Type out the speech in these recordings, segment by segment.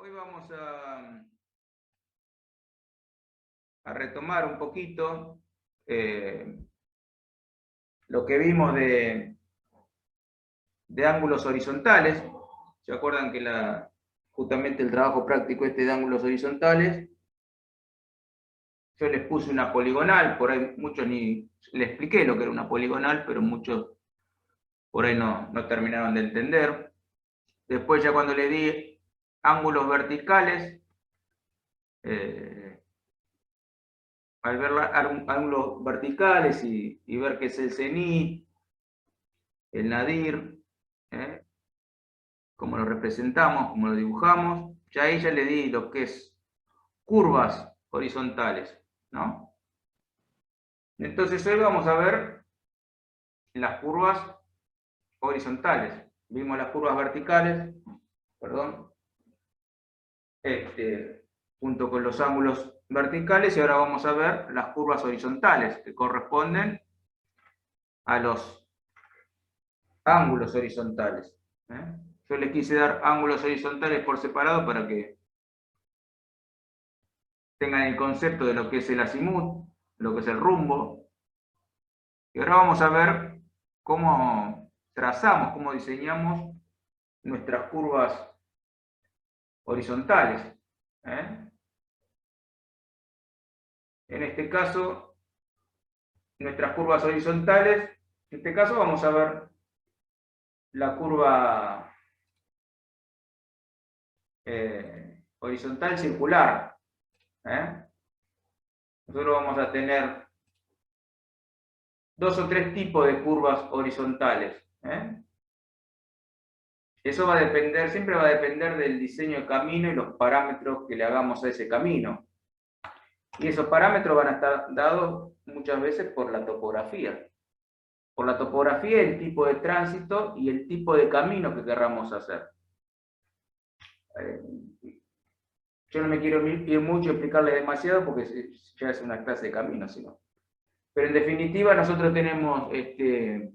Hoy vamos a retomar un poquito lo que vimos de ángulos horizontales. ¿Se acuerdan que justamente el trabajo práctico de ángulos horizontales? Yo les puse una poligonal, por ahí muchos ni les expliqué lo que era una poligonal, pero muchos por ahí no terminaron de entender. Después ya cuando le di ángulos verticales, al ver ángulos verticales y ver qué es el cenit, el nadir, cómo lo representamos, cómo lo dibujamos, ya ahí ya le di lo que es curvas horizontales, ¿no? Entonces hoy vamos a ver las curvas horizontales. Vimos las curvas verticales, perdón, junto con los ángulos verticales, y ahora vamos a ver las curvas horizontales que corresponden a los ángulos horizontales. Yo les quise dar ángulos horizontales por separado para que tengan el concepto de lo que es el azimut, lo que es el rumbo. Y ahora vamos a ver cómo trazamos, cómo diseñamos nuestras curvas horizontales. En este caso, nuestras curvas horizontales, en este caso vamos a ver la curva horizontal circular. Nosotros vamos a tener dos o tres tipos de curvas horizontales. Eso va a depender, siempre va a depender del diseño de camino y los parámetros que le hagamos a ese camino. Y esos parámetros van a estar dados muchas veces por la topografía. Por la topografía, el tipo de tránsito y el tipo de camino que querramos hacer. Yo no me quiero ir mucho a explicarle demasiado porque ya es una clase de camino, sino. Pero en definitiva nosotros tenemos,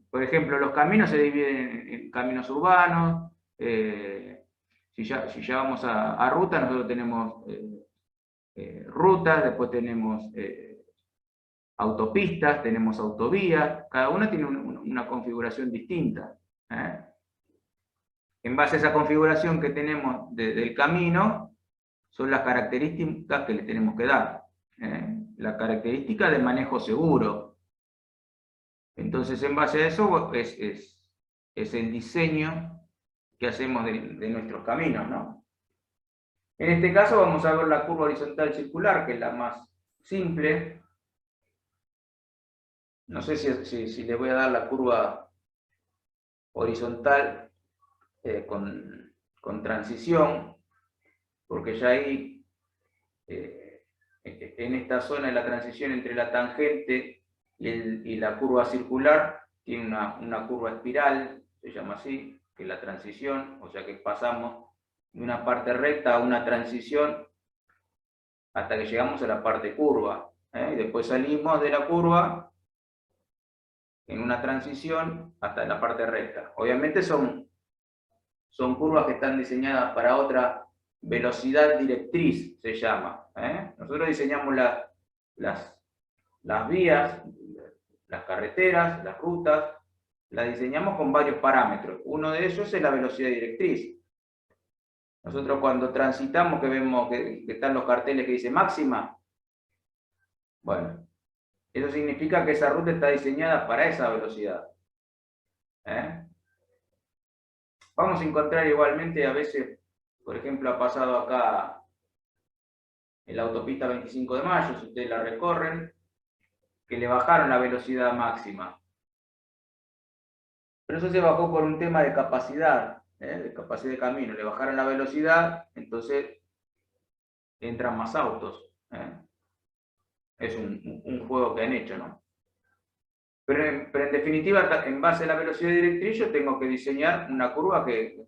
por ejemplo, los caminos se dividen en caminos urbanos. Si ya vamos a ruta, nosotros tenemos rutas, después tenemos autopistas, tenemos autovías, cada una tiene una configuración distinta. En base a esa configuración que tenemos del camino, son las características que le tenemos que dar. La característica de manejo seguro. Entonces, en base a eso, es el diseño que hacemos de nuestros caminos, ¿no? En este caso vamos a ver la curva horizontal circular, que es la más simple. No sé si le voy a dar la curva horizontal con transición, porque ya ahí, en esta zona de la transición entre la tangente y la curva circular, tiene una curva espiral, se llama así, que es la transición, o sea que pasamos de una parte recta a una transición hasta que llegamos a la parte curva. Y después salimos de la curva en una transición hasta la parte recta. Obviamente son curvas que están diseñadas para otra velocidad directriz, se llama. Nosotros diseñamos las vías, las carreteras, las rutas, las diseñamos con varios parámetros. Uno de ellos es la velocidad directriz. Nosotros cuando transitamos, que vemos que están los carteles que dice máxima, bueno, eso significa que esa ruta está diseñada para esa velocidad. Vamos a encontrar igualmente a veces, por ejemplo, ha pasado acá en la autopista 25 de Mayo, si ustedes la recorren, que le bajaron la velocidad máxima. Pero eso se bajó por un tema de capacidad de camino. Le bajaron la velocidad, entonces entran más autos. Es un juego que han hecho, ¿no? Pero en definitiva, en base a la velocidad directriz, yo tengo que diseñar una curva que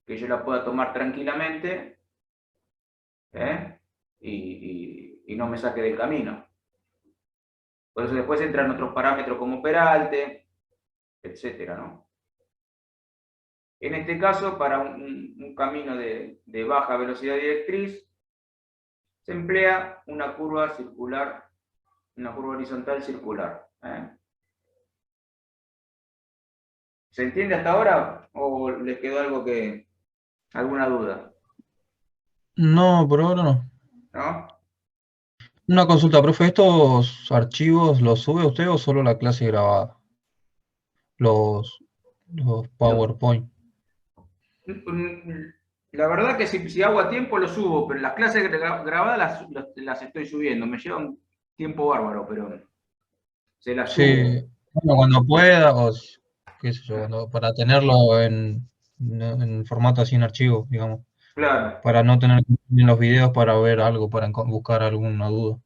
yo la pueda tomar tranquilamente y no me saque del camino. Por eso después entran otros parámetros como peralte, etcétera, ¿no? En este caso, para un camino de baja velocidad directriz, se emplea una curva circular, una curva horizontal circular. ¿Se entiende hasta ahora o les quedó alguna duda? No, por ahora no. ¿No? Una consulta, profe, ¿estos archivos los sube usted o solo la clase grabada? Los, los PowerPoint. La verdad que si hago a tiempo lo subo, pero las clases grabadas las estoy subiendo. Me lleva un tiempo bárbaro, pero se las subo. Sí, bueno, cuando pueda, qué sé yo, para tenerlo en formato así en archivo, digamos, Claro, para no tener que ir en los videos para ver algo, para buscar alguna duda.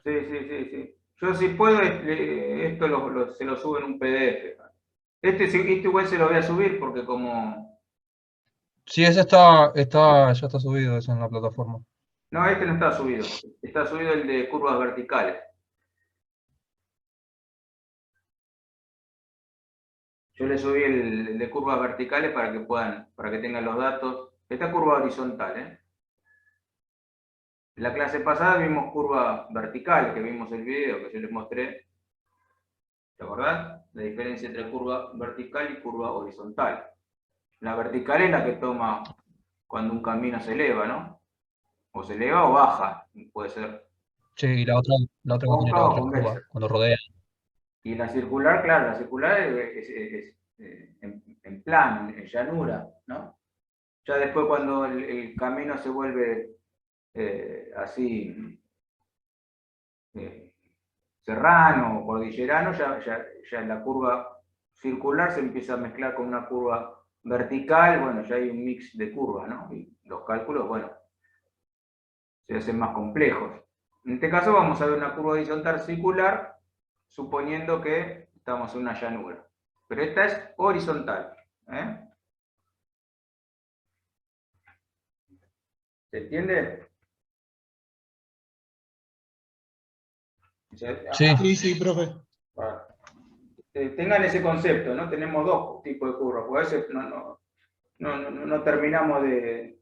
sí, sí, sí, sí. Yo si puedo, esto se lo subo en un PDF. Este igual se lo voy a subir porque como... Sí, ya está subido eso en la plataforma. No, este no está subido. Está subido el de curvas verticales. Yo le subí el de curvas verticales para que tengan los datos. Esta curva horizontal, ¿eh? En la clase pasada vimos curva vertical, que vimos el video que yo les mostré. ¿Te acordás? La diferencia entre curva vertical y curva horizontal. La vertical es la que toma cuando un camino se eleva, ¿no? O se eleva o baja, puede ser Sí, y la otra va a tener la cóncava o otra convexa. curva, cuando rodea. Y la circular, claro, la circular es en plano, en llanura, ¿no? Ya después cuando el camino se vuelve así eh, serrano o cordillerano, ya la curva circular se empieza a mezclar con una curva vertical, bueno, ya hay un mix de curvas, ¿no? Y los cálculos, bueno, se hacen más complejos. En este caso vamos a ver una curva horizontal circular, suponiendo que estamos en una llanura. Pero esta es horizontal. ¿Eh? ¿Se entiende? Sí, Sí, sí, profe. Tengan ese concepto, ¿no? Tenemos dos tipos de curvas, porque a veces no terminamos de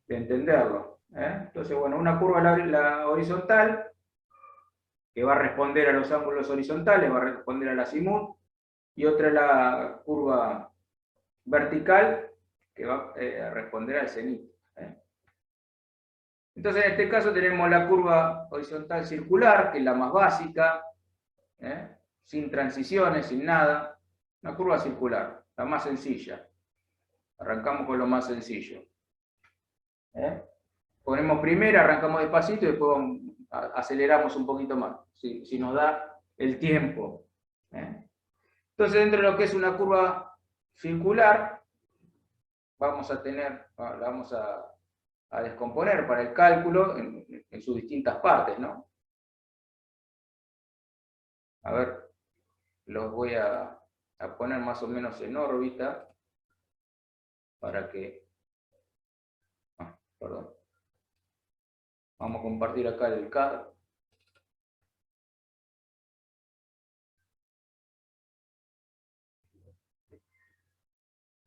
entenderlo. Entonces, bueno, una curva la horizontal, que va a responder a los ángulos horizontales, va a responder a la azimut, y otra la curva vertical, que va a responder al cenit. Entonces, en este caso tenemos la curva horizontal circular, que es la más básica, sin transiciones, sin nada. Una curva circular, la más sencilla. Arrancamos con lo más sencillo. Ponemos primera, arrancamos despacito y después aceleramos un poquito más, si nos da el tiempo. Entonces, dentro de lo que es una curva circular, la vamos a descomponer para el cálculo en sus distintas partes, ¿no? A ver, los voy a poner más o menos en órbita para que... perdón. Vamos a compartir acá el CAD.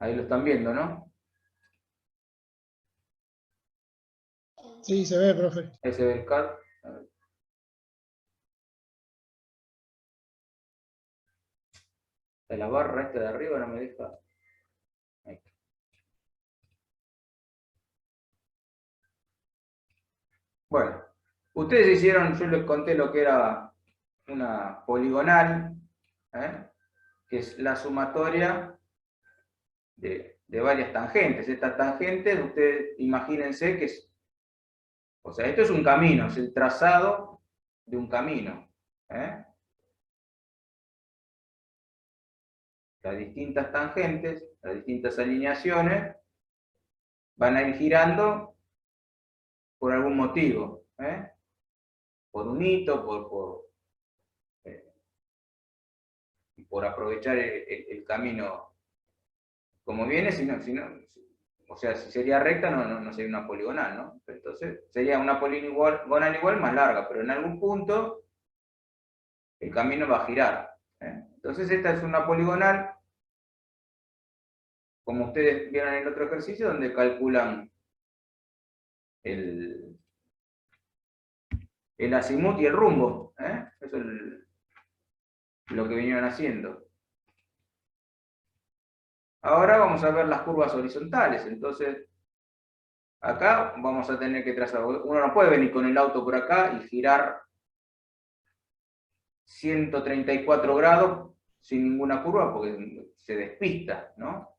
Ahí lo están viendo, ¿no? Sí, se ve, profe. Ese es el CAD. De la barra esta de arriba no me deja. Ahí. Bueno, ustedes hicieron, yo les conté lo que era una poligonal, que es la sumatoria de varias tangentes. Estas tangentes, ustedes imagínense que es, o sea, esto es un camino, es el trazado de un camino. Las distintas tangentes, las distintas alineaciones, van a ir girando por algún motivo, por un hito, por aprovechar el camino como viene, o sea, si sería recta no sería una poligonal, ¿no? Entonces sería una poligonal igual más larga, pero en algún punto el camino va a girar. Entonces esta es una poligonal como ustedes vieron en el otro ejercicio, donde calculan el azimut y el rumbo. Eso es lo que vinieron haciendo. Ahora vamos a ver las curvas horizontales. Entonces, acá vamos a tener que trazar. Uno no puede venir con el auto por acá y girar 134 grados sin ninguna curva porque se despista, ¿no?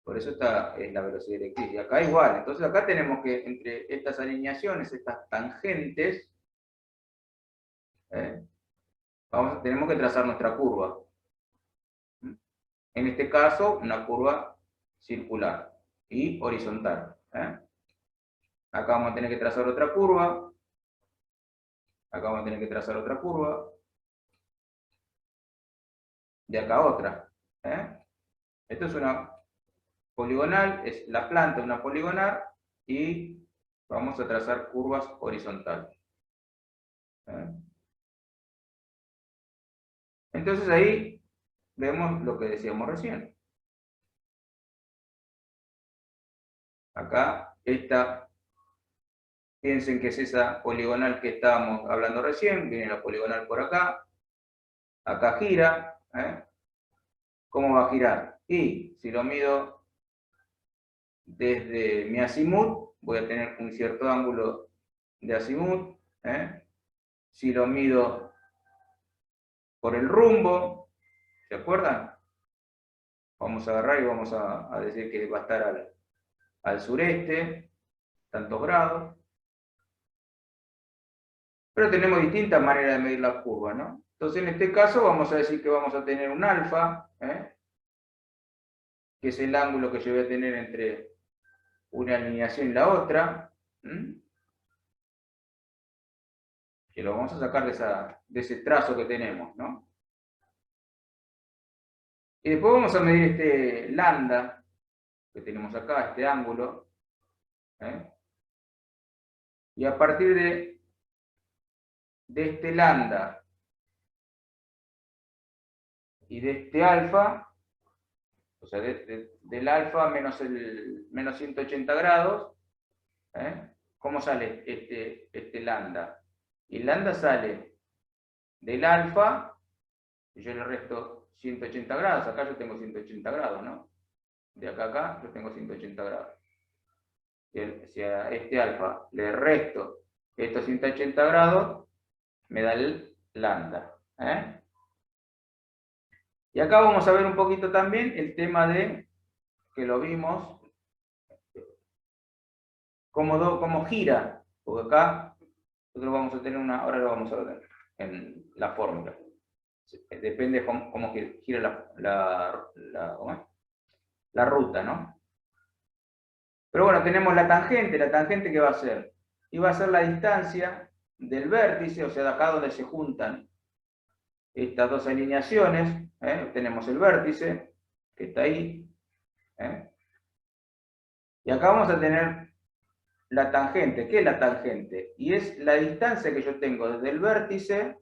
Por eso esta es la velocidad directriz. Y acá igual. Entonces acá tenemos que, entre estas alineaciones, estas tangentes, tenemos que trazar nuestra curva. En este caso, una curva circular y horizontal. Acá vamos a tener que trazar otra curva. Acá vamos a tener que trazar otra curva. De acá otra. Esto es una poligonal, es la planta de una poligonal y vamos a trazar curvas horizontales. Entonces ahí vemos lo que decíamos recién. Acá esta, piensen que es esa poligonal que estábamos hablando recién, viene la poligonal por acá, acá gira. ¿Cómo va a girar? Y si lo mido desde mi azimut, voy a tener un cierto ángulo de azimut. Si lo mido por el rumbo, ¿se acuerdan? Vamos a agarrar y vamos a decir que va a estar al sureste, tantos grados. Pero tenemos distintas maneras de medir la curva, ¿no? Entonces en este caso vamos a decir que vamos a tener un alfa, que es el ángulo que yo voy a tener entre una alineación y la otra, que lo vamos a sacar de ese trazo que tenemos, ¿no? Y después vamos a medir este lambda que tenemos acá, este ángulo, y a partir de este lambda y de este alfa, o sea, del alfa menos 180 grados, ¿cómo sale este lambda? Y el lambda sale del alfa, y yo le resto 180 grados, acá yo tengo 180 grados, ¿no? De acá a acá yo tengo 180 grados. Si a este alfa le resto estos 180 grados, me da el lambda. Y acá vamos a ver un poquito también el tema de, que lo vimos, cómo gira, porque acá nosotros vamos a tener ahora lo vamos a ver en la fórmula. Depende de cómo gira la ruta, ¿no? Pero bueno, tenemos la tangente ¿qué va a ser? Y va a ser la distancia del vértice, o sea, de acá donde se juntan estas dos alineaciones, tenemos el vértice, que está ahí, y acá vamos a tener la tangente. ¿Qué es la tangente? Y es la distancia que yo tengo desde el vértice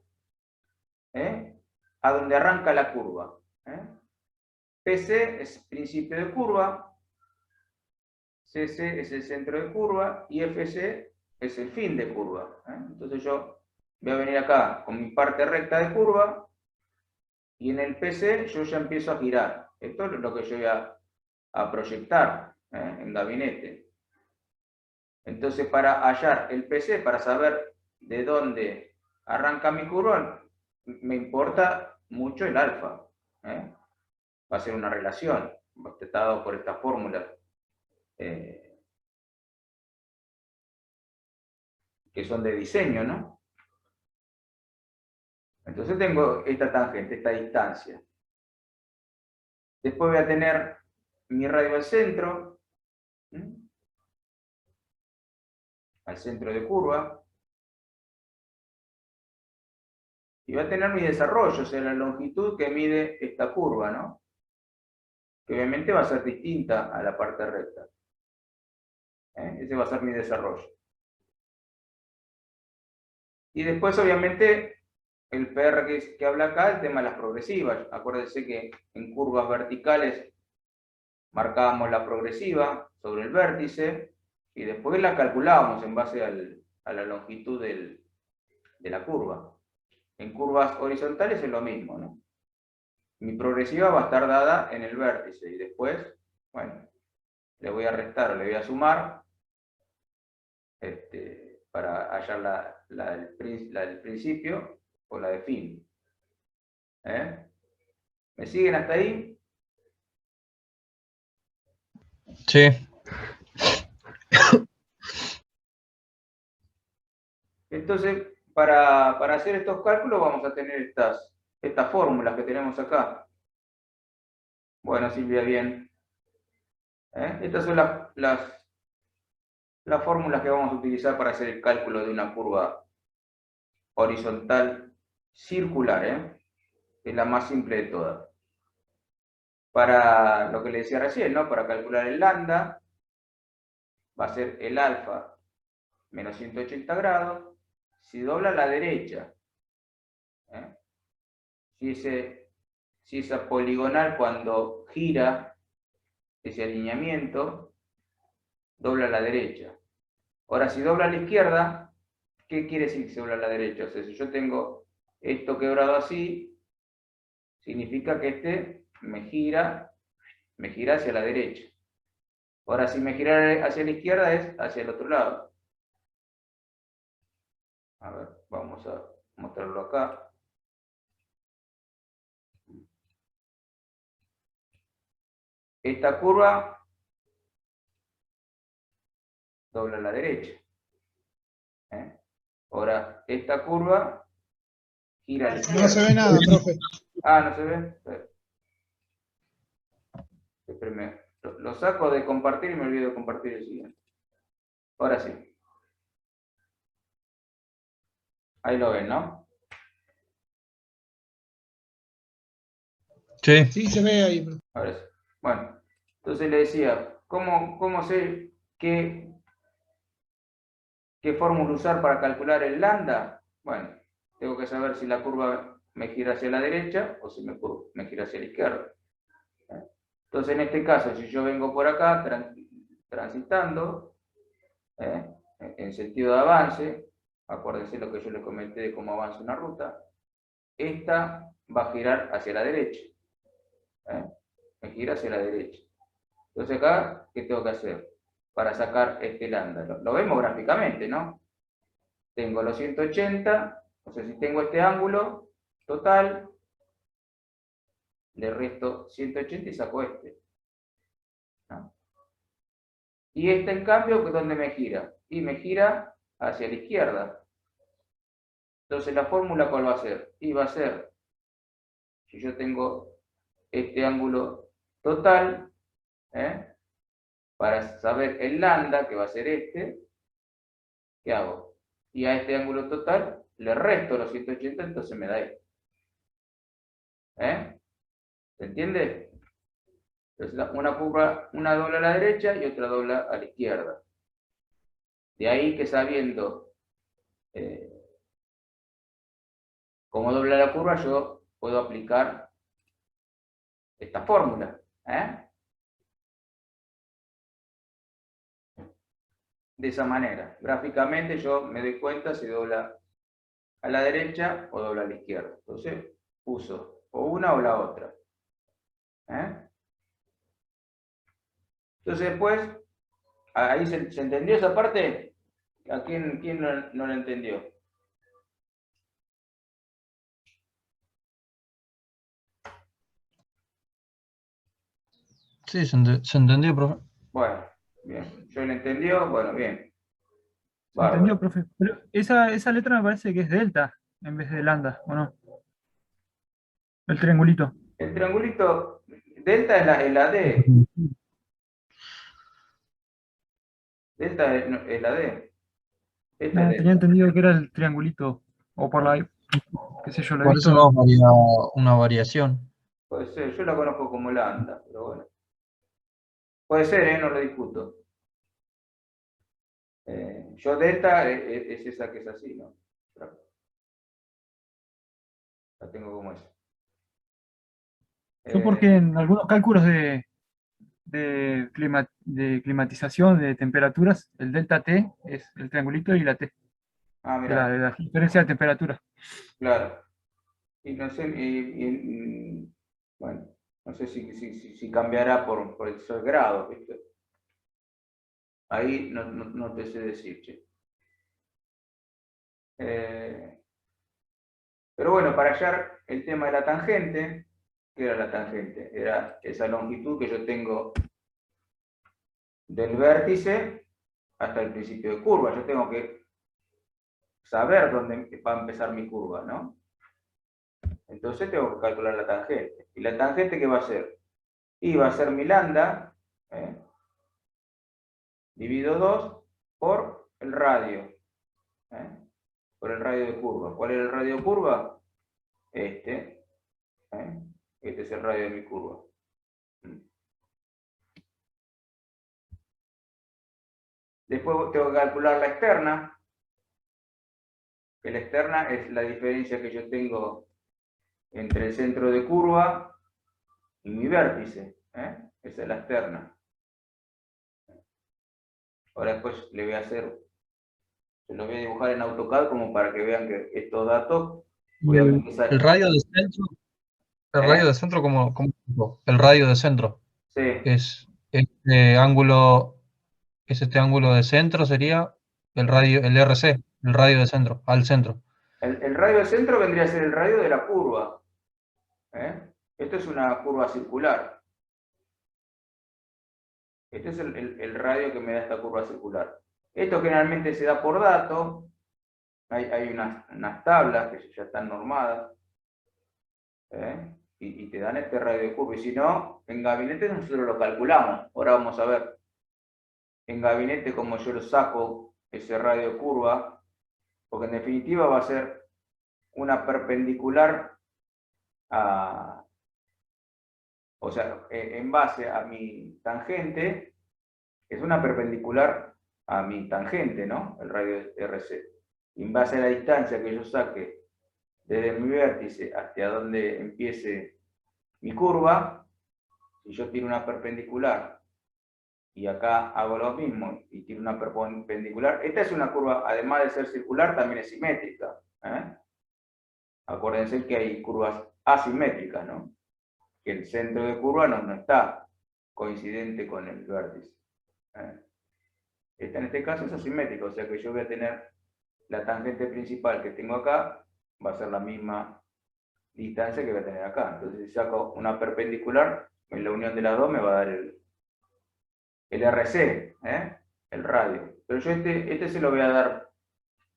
a donde arranca la curva. PC es principio de curva, CC es el centro de curva y FC es el fin de curva. Entonces yo voy a venir acá con mi parte recta de curva y en el PC yo ya empiezo a girar. Esto es lo que yo voy a proyectar en gabinete. Entonces para hallar el PC, para saber de dónde arranca mi curva, me importa mucho el alfa. Va a ser una relación, está dado por esta fórmula. Que son de diseño, ¿no? Entonces tengo esta tangente, esta distancia. Después voy a tener mi radio al centro de curva. Y voy a tener mi desarrollo, o sea, la longitud que mide esta curva, ¿no? Que obviamente va a ser distinta a la parte recta. Ese va a ser mi desarrollo. Y después, obviamente, el PR que habla acá, el tema de las progresivas. Acuérdense que en curvas verticales marcábamos la progresiva sobre el vértice y después la calculábamos en base a la longitud de la curva. En curvas horizontales es lo mismo, ¿no? Mi progresiva va a estar dada en el vértice y después, bueno, le voy a restar o le voy a sumar para hallar la del principio o la de fin. ¿Me siguen hasta ahí? Sí. Entonces, para hacer estos cálculos vamos a tener estas fórmulas que tenemos acá. Bueno, Silvia, bien. Estas son las fórmulas que vamos a utilizar para hacer el cálculo de una curva horizontal circular, es la más simple de todas. Para lo que le decía recién, ¿no? Para calcular el lambda, va a ser el alfa menos 180 grados, si dobla a la derecha. Si esa poligonal cuando gira ese alineamiento, dobla a la derecha. Ahora, si dobla a la izquierda, ¿qué quiere decir que se dobla a la derecha? O sea, si yo tengo esto quebrado así, significa que este me gira hacia la derecha. Ahora, si me gira hacia la izquierda, es hacia el otro lado. A ver, vamos a mostrarlo acá. Esta curva dobla a la derecha. Ahora, esta curva gira a la izquierda. No se ve nada, profe. Ah, ¿no se ve? Espérenme. Lo saco de compartir y me olvido de compartir el siguiente. Ahora sí. Ahí lo ven, ¿no? Sí. Sí, se ve ahí, profe. Ahora sí. Bueno, entonces le decía, ¿cómo sé qué fórmula usar para calcular el lambda? Bueno, tengo que saber si la curva me gira hacia la derecha o si me gira hacia la izquierda. Entonces, en este caso, si yo vengo por acá transitando en sentido de avance, acuérdense lo que yo les comenté de cómo avanza una ruta, esta va a girar hacia la derecha. Me gira hacia la derecha. Entonces acá, ¿qué tengo que hacer? Para sacar este lambda. Lo vemos gráficamente, ¿no? Tengo los 180, o sea, si tengo este ángulo total, le resto 180 y saco este. ¿No? Y este, en cambio, ¿dónde me gira? Y me gira hacia la izquierda. Entonces, ¿la fórmula cuál va a ser? Y va a ser, si yo tengo este ángulo total, para saber el lambda, que va a ser este, ¿qué hago? Y a este ángulo total le resto los 180, entonces me da esto. ¿Se entiende? Entonces, una curva, una dobla a la derecha y otra dobla a la izquierda. De ahí que sabiendo cómo dobla la curva, yo puedo aplicar esta fórmula. De esa manera. Gráficamente yo me doy cuenta si dobla a la derecha o dobla a la izquierda. Entonces uso o una o la otra. Entonces después, ahí se entendió esa parte. ¿A quién no lo entendió? Sí, se entendió, profe. Bueno, bien. ¿Yo lo entendió? Bueno, bien. Se entendió, profe. Pero esa letra me parece que es delta en vez de lambda, ¿o no? El triangulito. El triangulito delta es la D. Delta es la D. Esta No, es tenía delta. entendido que era el triangulito. O por la, qué sé yo, lo he Por eso visto. no varía una variación. Puede ser, yo la conozco como lambda, pero bueno. Puede ser, no lo discuto. Yo delta es esa que es así, ¿no? La tengo como esa. Yo porque en algunos cálculos de de climatización, de temperaturas, el delta T es el triangulito y la T, Ah, de mira, la diferencia de temperatura. claro. Y no sé, bueno, no sé si cambiará por el sol grado, ¿viste? Ahí no te sé decir, che. Pero bueno, para hallar el tema de la tangente, ¿qué era la tangente? Era esa longitud que yo tengo del vértice hasta el principio de curva. Yo tengo que saber dónde va a empezar mi curva, ¿no? Entonces tengo que calcular la tangente. ¿Y la tangente qué va a ser? Y va a ser mi lambda, dividido 2 por el radio, por el radio de curva. ¿Cuál es el radio de curva? Este es el radio de mi curva. Después tengo que calcular la externa, que la externa es la diferencia que yo tengo entre el centro de curva y mi vértice. Esa es la externa. Ahora después le voy a hacer, se lo voy a dibujar en AutoCAD como para que vean que estos datos voy a utilizar. El radio de centro, ¿cómo? El radio de centro Sí, es este ángulo de centro, sería el radio, el RC, el radio de centro, al centro. el radio de centro vendría a ser el radio de la curva. Esto es una curva circular. Este es el radio que me da esta curva circular. Esto generalmente se da por dato. Hay unas tablas que ya están normadas. Y te dan este radio de curva. Y si no, en gabinete nosotros lo calculamos. Ahora vamos a ver. En gabinete, como yo lo saco, ese radio de curva, porque en definitiva va a ser una perpendicular a... O sea, en base a mi tangente, es una perpendicular a mi tangente, ¿no? El radio RC. Y en base a la distancia que yo saque desde mi vértice hasta donde empiece mi curva, si yo tiro una perpendicular y acá hago lo mismo y tiro una perpendicular, esta es una curva, además de ser circular, también es simétrica. Acuérdense que hay curvas asimétricas, ¿no? Que el centro de curva no está coincidente con el vértice. Esta en este caso es asimétrica, o sea que yo voy a tener la tangente principal que tengo acá, va a ser la misma distancia que voy a tener acá. Entonces si saco una perpendicular, en la unión de las dos me va a dar el RC, el radio. Pero yo este se lo voy a dar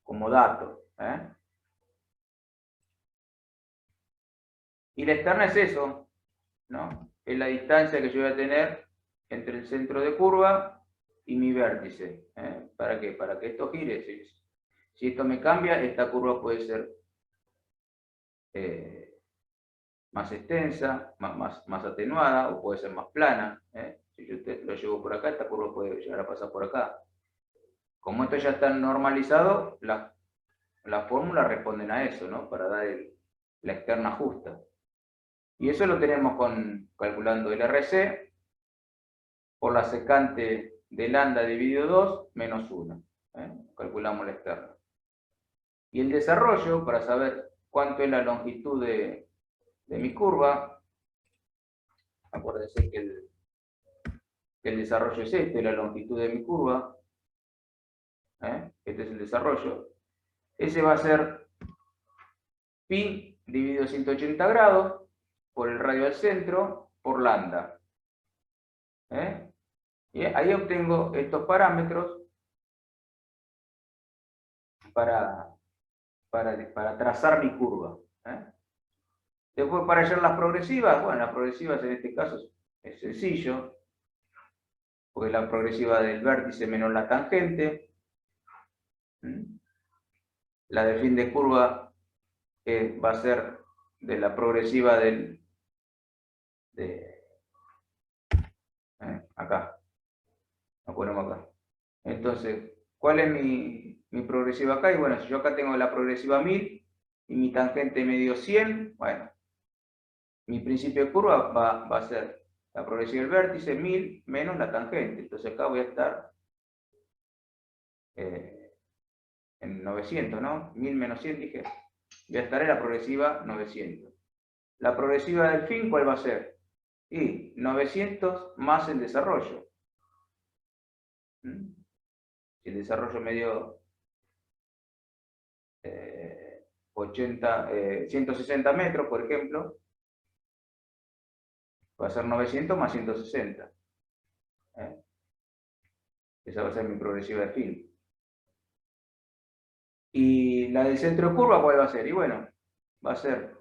como dato. Y la externa es eso, ¿no? Es la distancia que yo voy a tener entre el centro de curva y mi vértice. ¿Para qué? Para que esto gire. Si esto me cambia, esta curva puede ser más extensa, más atenuada, o puede ser más plana. Si yo lo llevo por acá, esta curva puede llegar a pasar por acá. Como esto ya está normalizado, las fórmulas responden a eso, ¿no? Para dar la externa justa. Y eso lo tenemos calculando el RC por la secante de lambda dividido 2 menos 1. Calculamos la externa. Y el desarrollo, para saber cuánto es la longitud de mi curva, acuérdense que el desarrollo es este, la longitud de mi curva. Este es el desarrollo. Ese va a ser pi dividido 180 grados por el radio del centro por lambda. Y ahí obtengo estos parámetros para trazar mi curva. Después, para hallar las progresivas, bueno, las progresivas en este caso es sencillo, porque es la progresiva del vértice menos la tangente. La de fin de curva va a ser de la progresiva acá. Lo ponemos acá. Entonces, ¿cuál es mi progresiva acá? Y bueno, si yo acá tengo la progresiva 1000 y mi tangente me dio 100, bueno, mi principio de curva va a ser La progresiva del vértice, 1000 menos la tangente. Entonces acá voy a estar en 900, ¿no? 1000 menos 100, dije. Voy a estar en la progresiva 900. La progresiva del fin, ¿cuál va a ser? Y 900 más el desarrollo. Si el desarrollo me dio 160 metros, por ejemplo, va a ser 900 más 160. Esa va a ser mi progresiva de fin. Y la del centro de curva, ¿cuál va a ser? Y bueno, va a ser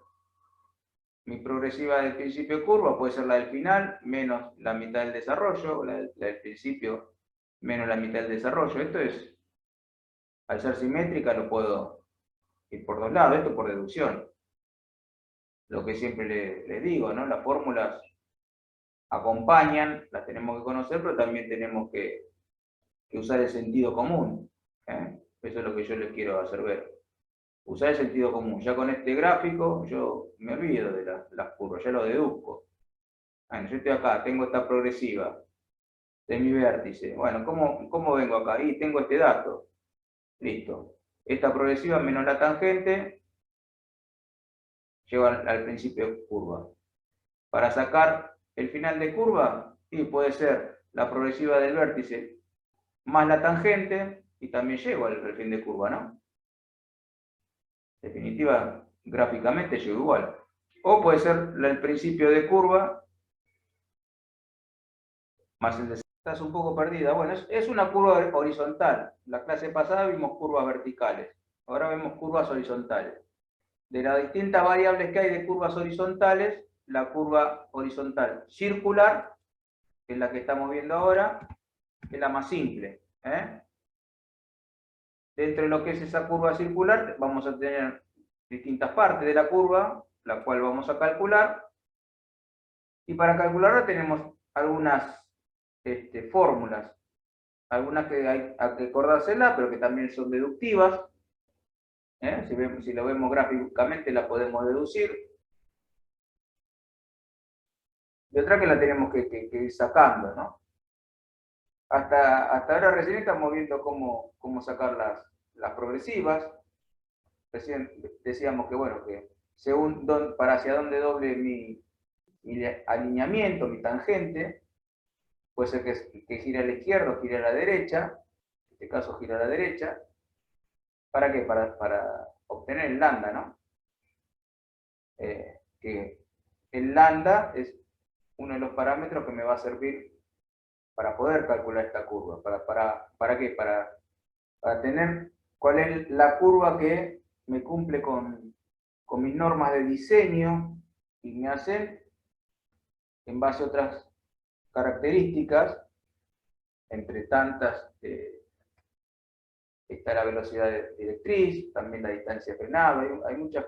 mi progresiva del principio de curva, puede ser la del final, menos la mitad del desarrollo, o la del principio, menos la mitad del desarrollo. Esto es, al ser simétrica, lo puedo ir por dos lados, esto por deducción. Lo que siempre les digo, ¿no? Las fórmulas acompañan, las tenemos que conocer, pero también tenemos que usar el sentido común. Eso es lo que yo les quiero hacer ver. Usar el sentido común. Ya con este gráfico yo me olvido de las curvas, ya lo deduzco. Bueno, yo estoy acá, tengo esta progresiva de mi vértice. Bueno, ¿cómo vengo acá? Y tengo este dato. Listo. Esta progresiva menos la tangente lleva al principio de curva. Para sacar el final de curva, y puede ser la progresiva del vértice más la tangente, y también llego al fin de curva, ¿no? En definitiva, gráficamente llego igual. O puede ser el principio de curva más el desarrollo. Estás un poco perdida. Bueno, es una curva horizontal. La clase pasada vimos curvas verticales. Ahora vemos curvas horizontales. De las distintas variables que hay de curvas horizontales, la curva horizontal circular, que es la que estamos viendo ahora, es la más simple. Dentro de lo que es esa curva circular, vamos a tener distintas partes de la curva, la cual vamos a calcular. Y para calcularla tenemos algunas fórmulas. Algunas que hay que acordárselas, pero que también son deductivas. Si lo vemos gráficamente, la podemos deducir. Y otra que la tenemos que ir sacando, ¿no? Hasta ahora recién estamos viendo cómo sacar las progresivas. Recién decíamos que, bueno, que según para hacia dónde doble mi alineamiento, mi tangente, puede ser que gire a la izquierda o gire a la derecha. En este caso gira a la derecha. ¿Para qué? Para obtener el lambda, ¿no? Que el lambda es uno de los parámetros que me va a servir para poder calcular esta curva. ¿Para qué? Para tener cuál es la curva que me cumple con mis normas de diseño y me hacen, en base a otras características, entre tantas, está la velocidad directriz, también la distancia frenada, hay muchas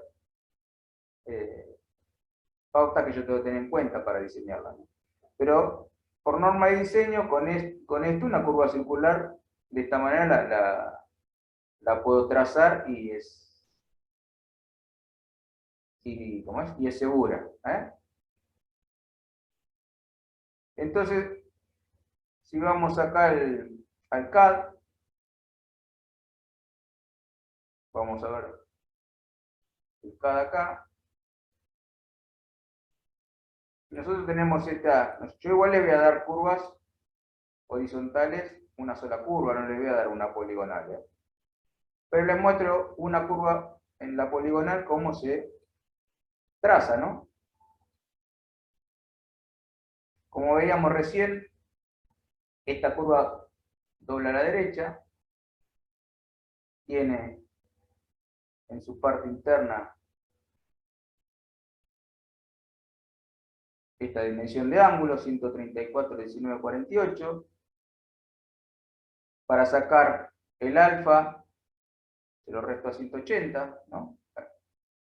pautas que yo tengo que tener en cuenta para diseñarla, ¿no? Pero por norma de diseño, con esto una curva circular, de esta manera la puedo trazar y es segura. Entonces, si vamos acá al CAD, vamos a ver el CAD acá. Nosotros tenemos yo igual le voy a dar curvas horizontales, una sola curva, no le voy a dar una poligonal. Pero les muestro una curva en la poligonal, cómo se traza, ¿no? Como veíamos recién, esta curva dobla a la derecha, tiene en su parte interna esta dimensión de ángulo, 134, 19, 48. Para sacar el alfa, se lo resto a 180, ¿no?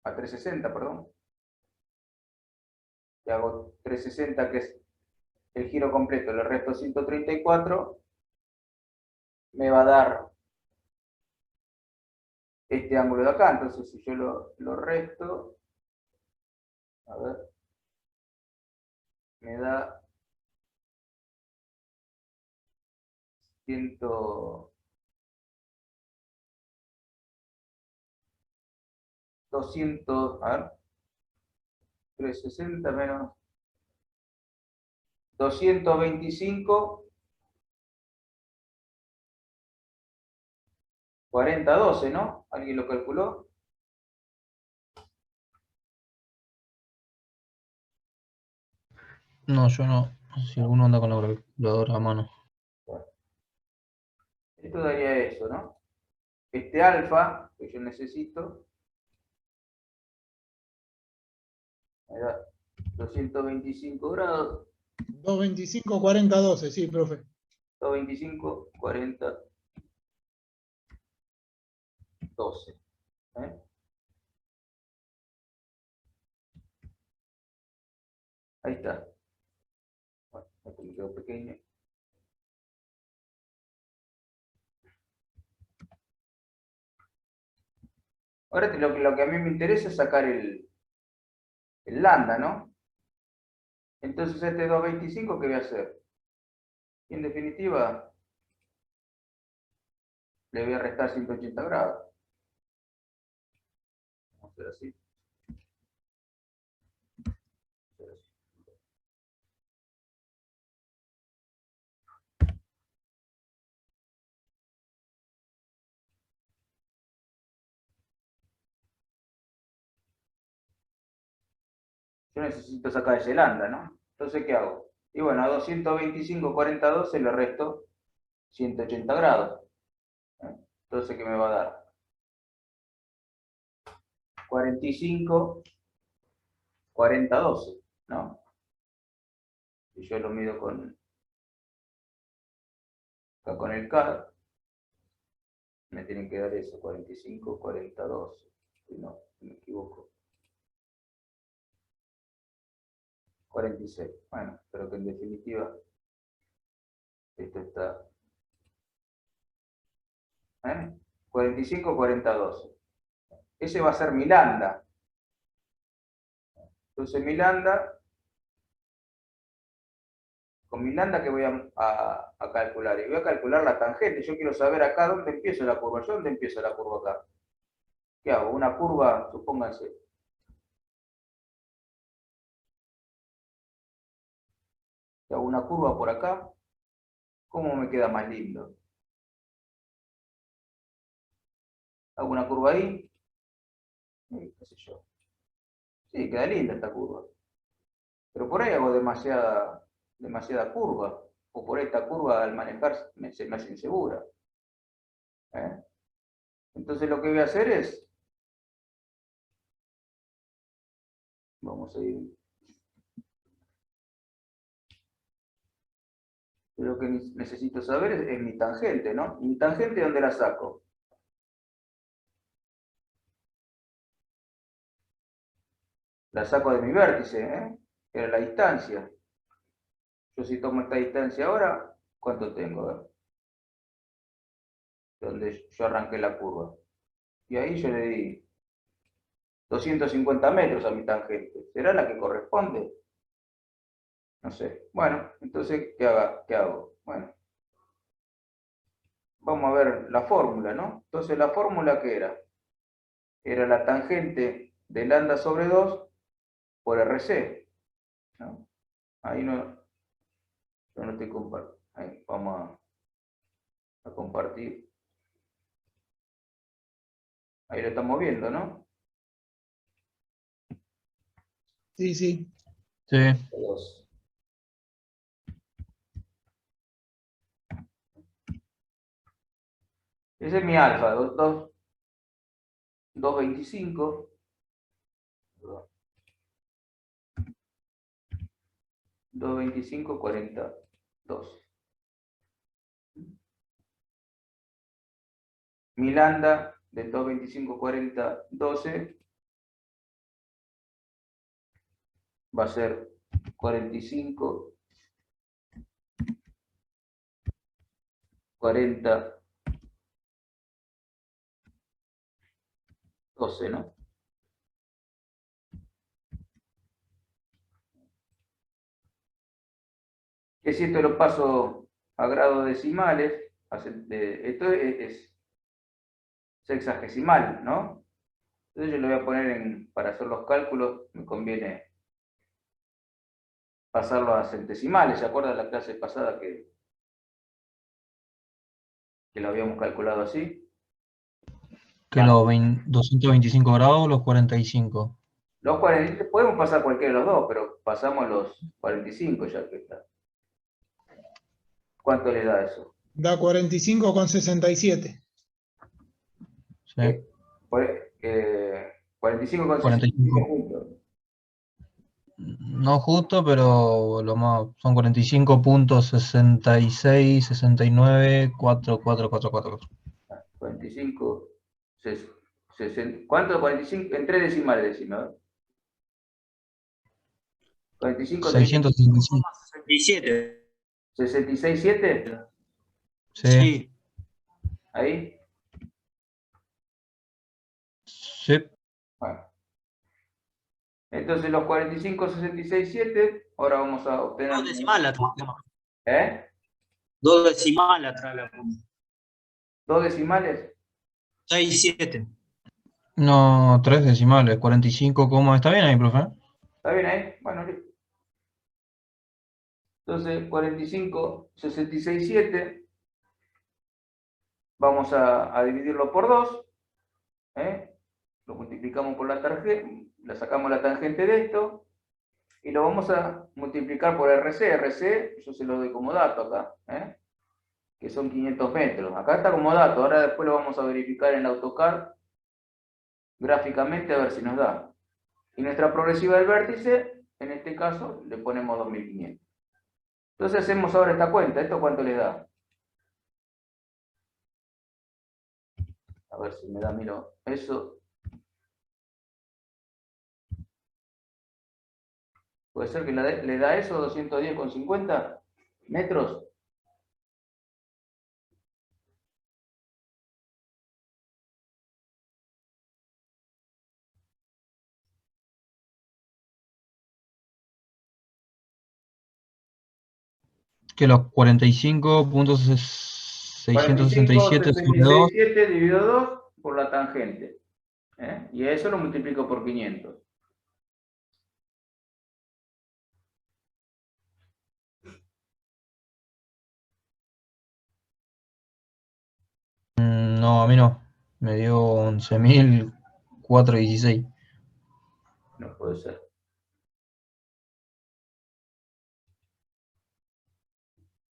A 360, perdón. Y hago 360, que es el giro completo, le resto 134, me va a dar este ángulo de acá. Entonces, si yo lo resto, a ver, me da 200, a ver, 360 menos 225, 40, 12, ¿no? ¿Alguien lo calculó? No, yo no. No sé si alguno anda con la calculadora a mano. Bueno, esto daría eso, ¿no? Este alfa que yo necesito me da 225 grados, 225, 40, 12, sí, profe. 225, 40, 12. ¿Eh? Ahí está. Bueno, esto me quedó pequeño. Ahora lo que a mí me interesa es sacar el lambda, ¿no? Entonces este 225, ¿qué voy a hacer? Y en definitiva, le voy a restar 180 grados. Vamos a hacer así. Yo necesito sacar ese lambda, ¿no? Entonces, ¿qué hago? Y bueno, a 225, 40, 12 le resto 180 grados. Entonces, ¿qué me va a dar? 45, 40, 12, ¿no? Y yo lo mido acá con el CAD, me tienen que dar eso, 45, 40, 12. Si no, me equivoco. 46. Bueno, pero que en definitiva esto está 45, 40, 12. Ese va a ser mi lambda. Entonces mi lambda, con mi lambda que voy a calcular, y voy a calcular la tangente. Yo quiero saber acá dónde empieza la curva. ¿Yo dónde empieza la curva acá? ¿Qué hago? Una curva, supónganse. Que hago una curva por acá. ¿Cómo me queda más lindo? Hago una curva ahí. ¿Qué sé yo? Sí, queda linda esta curva. Pero por ahí hago demasiada curva. O por esta curva al manejar se me hace insegura. ¿Eh? Entonces lo que voy a hacer es, vamos a ir, lo que necesito saber es mi tangente, ¿no? ¿Mi tangente dónde la saco? La saco de mi vértice, ¿eh? Que era la distancia. Yo si tomo esta distancia ahora, ¿cuánto tengo? A ver, donde yo arranqué la curva. Y ahí yo le di 250 metros a mi tangente. ¿Será la que corresponde? No sé. Bueno, entonces, ¿qué hago? Bueno, vamos a ver la fórmula, ¿no? Entonces, ¿la fórmula qué era? Era la tangente de lambda sobre 2 por RC, ¿no? Ahí no, yo no estoy compartiendo. Ahí, vamos a compartir. Ahí lo estamos viendo, ¿no? Sí, sí. Sí. 2. Ese es mi alfa, 225. 225, 40, 12. Mi lambda del 225, 40, 12 va a ser 45, 40, 12, ¿no? Que si esto lo paso a grados decimales, Esto es sexagesimal, ¿no? Entonces yo lo voy a poner para hacer los cálculos, me conviene pasarlo a centesimales. ¿Se acuerdan de la clase pasada que lo habíamos calculado así? Que los 225 grados, los 45. Los 40, podemos pasar cualquiera de los dos, pero pasamos los 45 ya que está. ¿Cuánto le da eso? Da 45,67. Sí. 45 con 45. juntos. No justo, pero son 45.66, 69, 4444. 45, 60. ¿Cuánto? 45, en 3 decimales decimos, ¿no? 45, 665. 67. 66, 7. Sí. Sí. Ahí. Sí. Bueno. Entonces los 45, 66, 7. Ahora vamos a obtener. Dos decimales atrás. ¿Eh? Dos decimales atrás la punta. ¿Dos decimales? 6 y 7. No, 3 decimales. 45, ¿está bien ahí, profe? ¿Está bien ahí? Bueno, listo. Entonces, 45, 66, 7. Vamos a dividirlo por 2. Lo multiplicamos por la tangente, le sacamos la tangente de esto, y lo vamos a multiplicar por RC. RC, yo se lo doy como dato acá, que son 500 metros. Acá está como dato, ahora después lo vamos a verificar en AutoCAD gráficamente a ver si nos da. Y nuestra progresiva del vértice, en este caso, le ponemos 2500. Entonces hacemos ahora esta cuenta. ¿Esto cuánto le da? A ver si me da, miro, eso. ¿Puede ser que le da eso, 210,50 metros? Que los 45.667 sobre 2. 45,66,7 dividido 2 por la tangente. Y a eso lo multiplico por 500. No, a mí no. Me dio 11.416. No puede ser.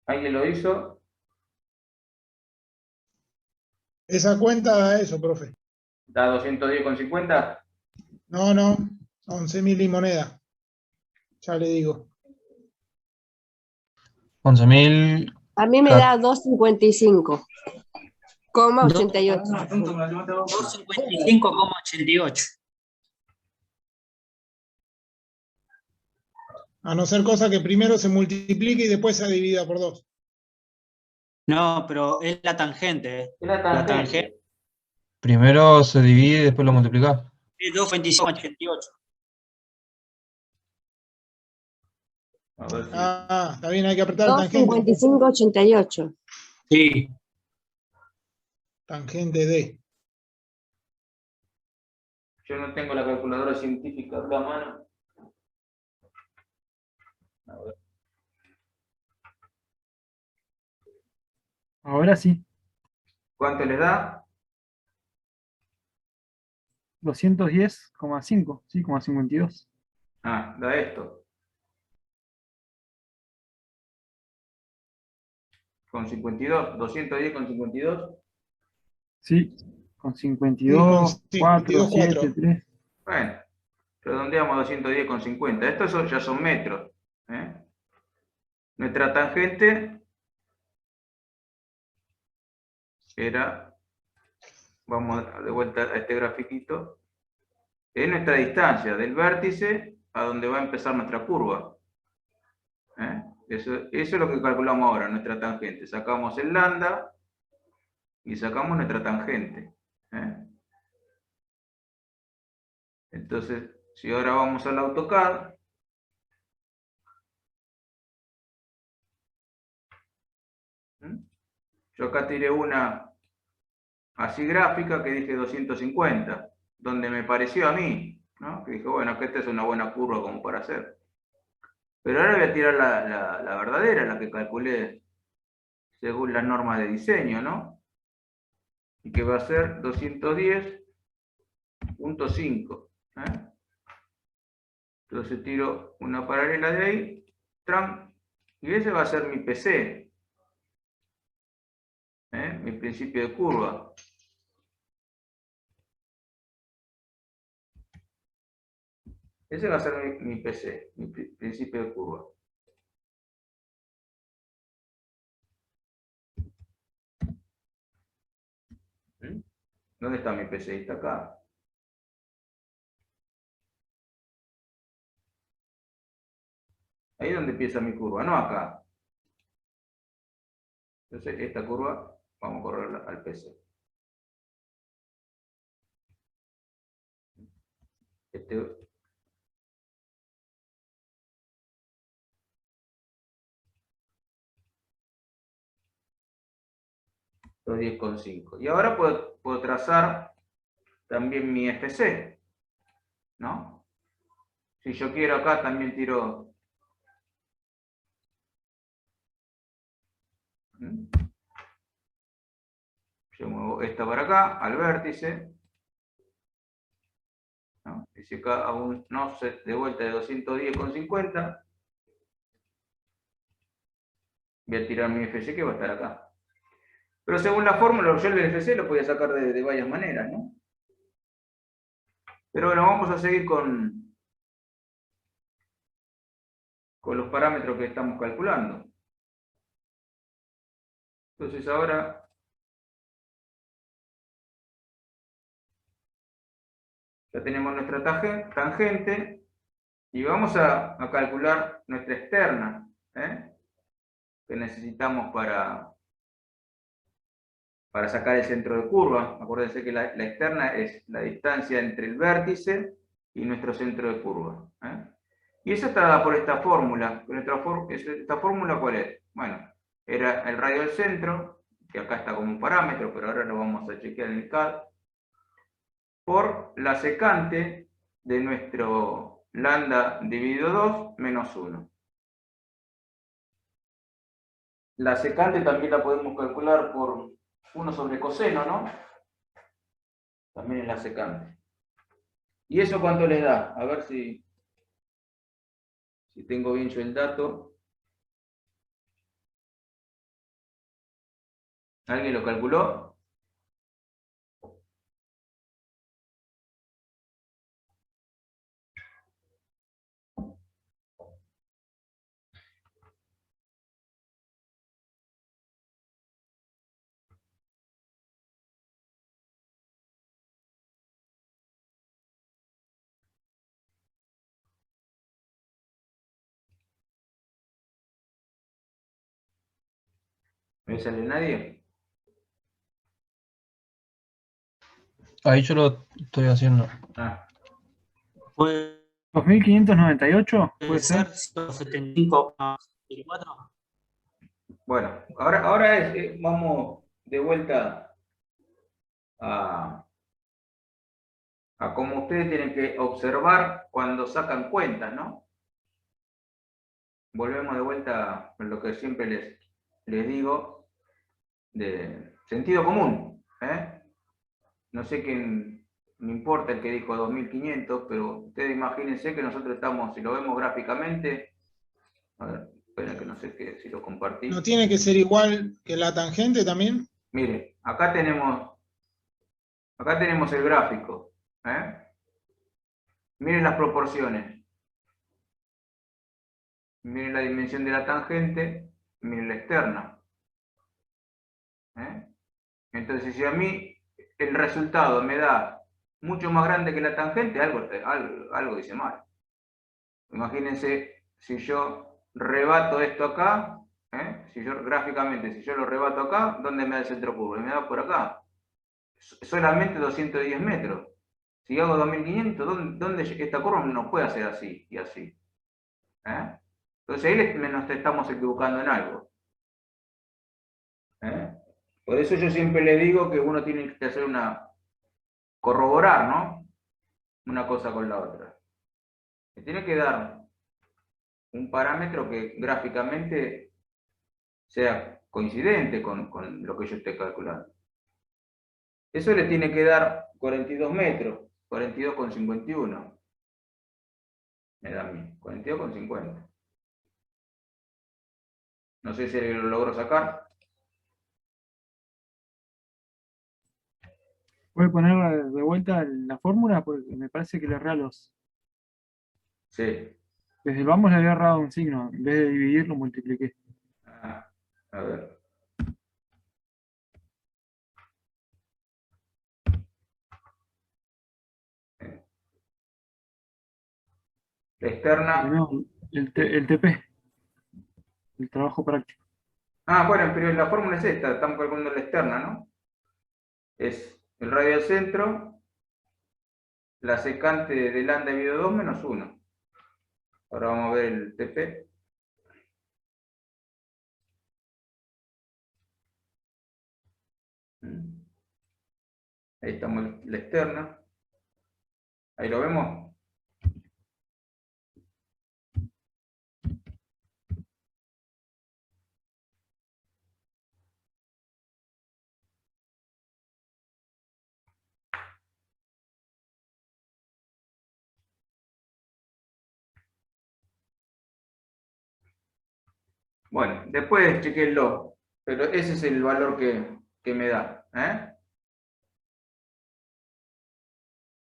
¿Alguien lo hizo? Esa cuenta da eso, profe. ¿Da 210,50? No, 11.000 y moneda. Ya le digo. 11.000. A mí me da 255,88. 255,88. A no ser cosa que primero se multiplique y después se divida por 2. No, pero es la tangente. Es la La tangente. tangente Primero se divide y después lo multiplica. es 225,88. A ver si... Está bien, hay que apretar el tangente. 255,88. Sí. Tangente D. Yo no tengo la calculadora científica acá a mano. A ver. Ahora sí. ¿Cuánto les da? 210,5. Sí, 52. Ah, da esto. Con 52, 210,52. Sí, con 52, 4, 7, 3. Bueno, redondeamos 210,50. Estos ya son metros. Nuestra tangente era, vamos de vuelta a este grafiquito, es nuestra distancia del vértice a donde va a empezar nuestra curva. Eso es lo que calculamos ahora, nuestra tangente. Sacamos el lambda y sacamos nuestra tangente. Entonces, si ahora vamos al AutoCAD, Yo acá tiré una así gráfica que dije 250, donde me pareció a mí, ¿no? Que dije, bueno, que esta es una buena curva como para hacer. Pero ahora voy a tirar la verdadera, la que calculé según las normas de diseño, ¿no? Y que va a ser 210.5. Entonces tiro una paralela de ahí, ¡tram! Y ese va a ser mi PC, mi principio de curva. Ese va a ser mi PC, mi principio de curva. ¿Dónde está mi PC? Está acá. Ahí es donde empieza mi curva, no acá. Entonces esta curva vamos a correrla al PC. Este 210.5. Y ahora puedo trazar también mi FC, ¿no? Si yo quiero acá también tiro. Yo muevo esta para acá, al vértice. ¿No? Y si acá hago un offset de vuelta de 210.50, voy a tirar mi FC que va a estar acá. Pero según la fórmula, yo el FC lo podía sacar de varias maneras, ¿no? Pero bueno, vamos a seguir con los parámetros que estamos calculando. Entonces ahora ya tenemos nuestra tangente y vamos a calcular nuestra externa, que necesitamos para sacar el centro de curva. Acuérdense que la externa es la distancia entre el vértice y nuestro centro de curva. Y eso está dada por esta fórmula. ¿Esta fórmula cuál es? Bueno, era el radio del centro, que acá está como un parámetro, pero ahora lo vamos a chequear en el CAD, por la secante de nuestro lambda dividido 2 menos 1. La secante también la podemos calcular por 1 sobre coseno, ¿no? También es la secante. ¿Y eso cuánto les da? A ver si tengo bien yo el dato. ¿Alguien lo calculó? ¿Me sale nadie? Ahí yo lo estoy haciendo. Ah, Puede 2598, puede ser ser. 175,4. bueno, ahora vamos de vuelta a cómo ustedes tienen que observar cuando sacan cuentas, ¿no? Volvemos de vuelta a lo que siempre les digo, de sentido común. No sé quién, no importa el que dijo 2500, pero ustedes imagínense que nosotros estamos, si lo vemos gráficamente, a ver, esperen que no sé si lo compartí. ¿No tiene que ser igual que la tangente también? Mire, acá tenemos el gráfico. Miren las proporciones. Miren la dimensión de la tangente, miren la externa. Entonces, si a mí el resultado me da mucho más grande que la tangente, algo dice mal. Imagínense si yo rebato esto acá, gráficamente, si yo lo rebato acá, ¿dónde me da el centro curvo? Me da por acá. Solamente 210 metros. Si hago 2500, ¿dónde esta curva no puede hacer así y así? Entonces ahí nos estamos equivocando en algo. Por eso yo siempre le digo que uno tiene que hacer corroborar, ¿no? Una cosa con la otra. Me tiene que dar un parámetro que gráficamente sea coincidente con lo que yo esté calculando. Eso le tiene que dar 42 metros, 42,51. Me da a mí, 42,50. No sé si lo logro sacar. ¿Puede poner de vuelta la fórmula? Porque me parece que le erré a los... Sí. Desde el vamos le había errado un signo. En vez de dividir, lo multipliqué. Ah, a ver. La externa. No, el TP, el trabajo práctico. Ah, bueno, pero la fórmula es esta, estamos calculando la externa, ¿no? Es el radio al centro, la secante de lambda dividido 2 menos 1. Ahora vamos a ver el TP. Ahí estamos la externa. Ahí lo vemos. Bueno, después chequenlo, pero ese es el valor que me da.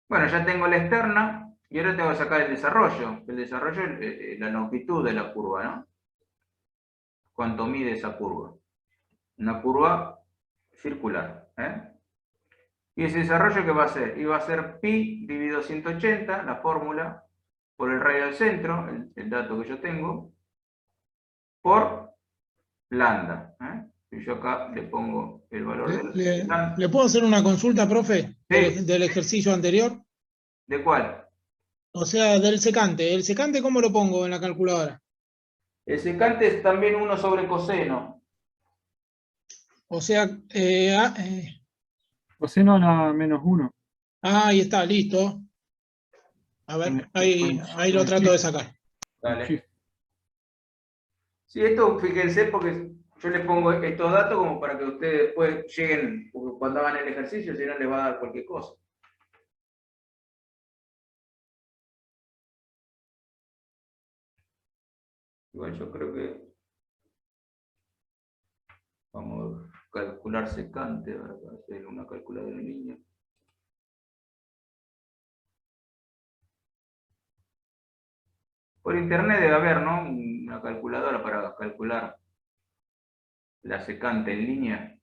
Bueno, ya tengo la externa y ahora tengo que sacar el desarrollo. El desarrollo es la longitud de la curva, ¿no? ¿Cuánto mide esa curva? Una curva circular. ¿Y ese desarrollo qué va a ser? Iba a ser pi dividido 180, la fórmula, por el radio al centro, el dato que yo tengo, por lambda. Y yo acá le pongo el valor de lambda. ¿Le puedo hacer una consulta, profe, Sí. del ejercicio anterior? ¿De cuál? O sea, del secante. ¿El secante cómo lo pongo en la calculadora? El secante es también 1 sobre coseno. O sea, Coseno a la menos 1. ahí está, listo. A ver, ahí lo trato de sacar. Dale. Sí, esto fíjense porque yo les pongo estos datos como para que ustedes después lleguen, porque cuando hagan el ejercicio, si no les va a dar cualquier cosa. Igual yo creo que vamos a calcular secante, para hacer una calculadora en línea. Por internet debe haber, ¿no? Una calculadora para calcular la secante en línea.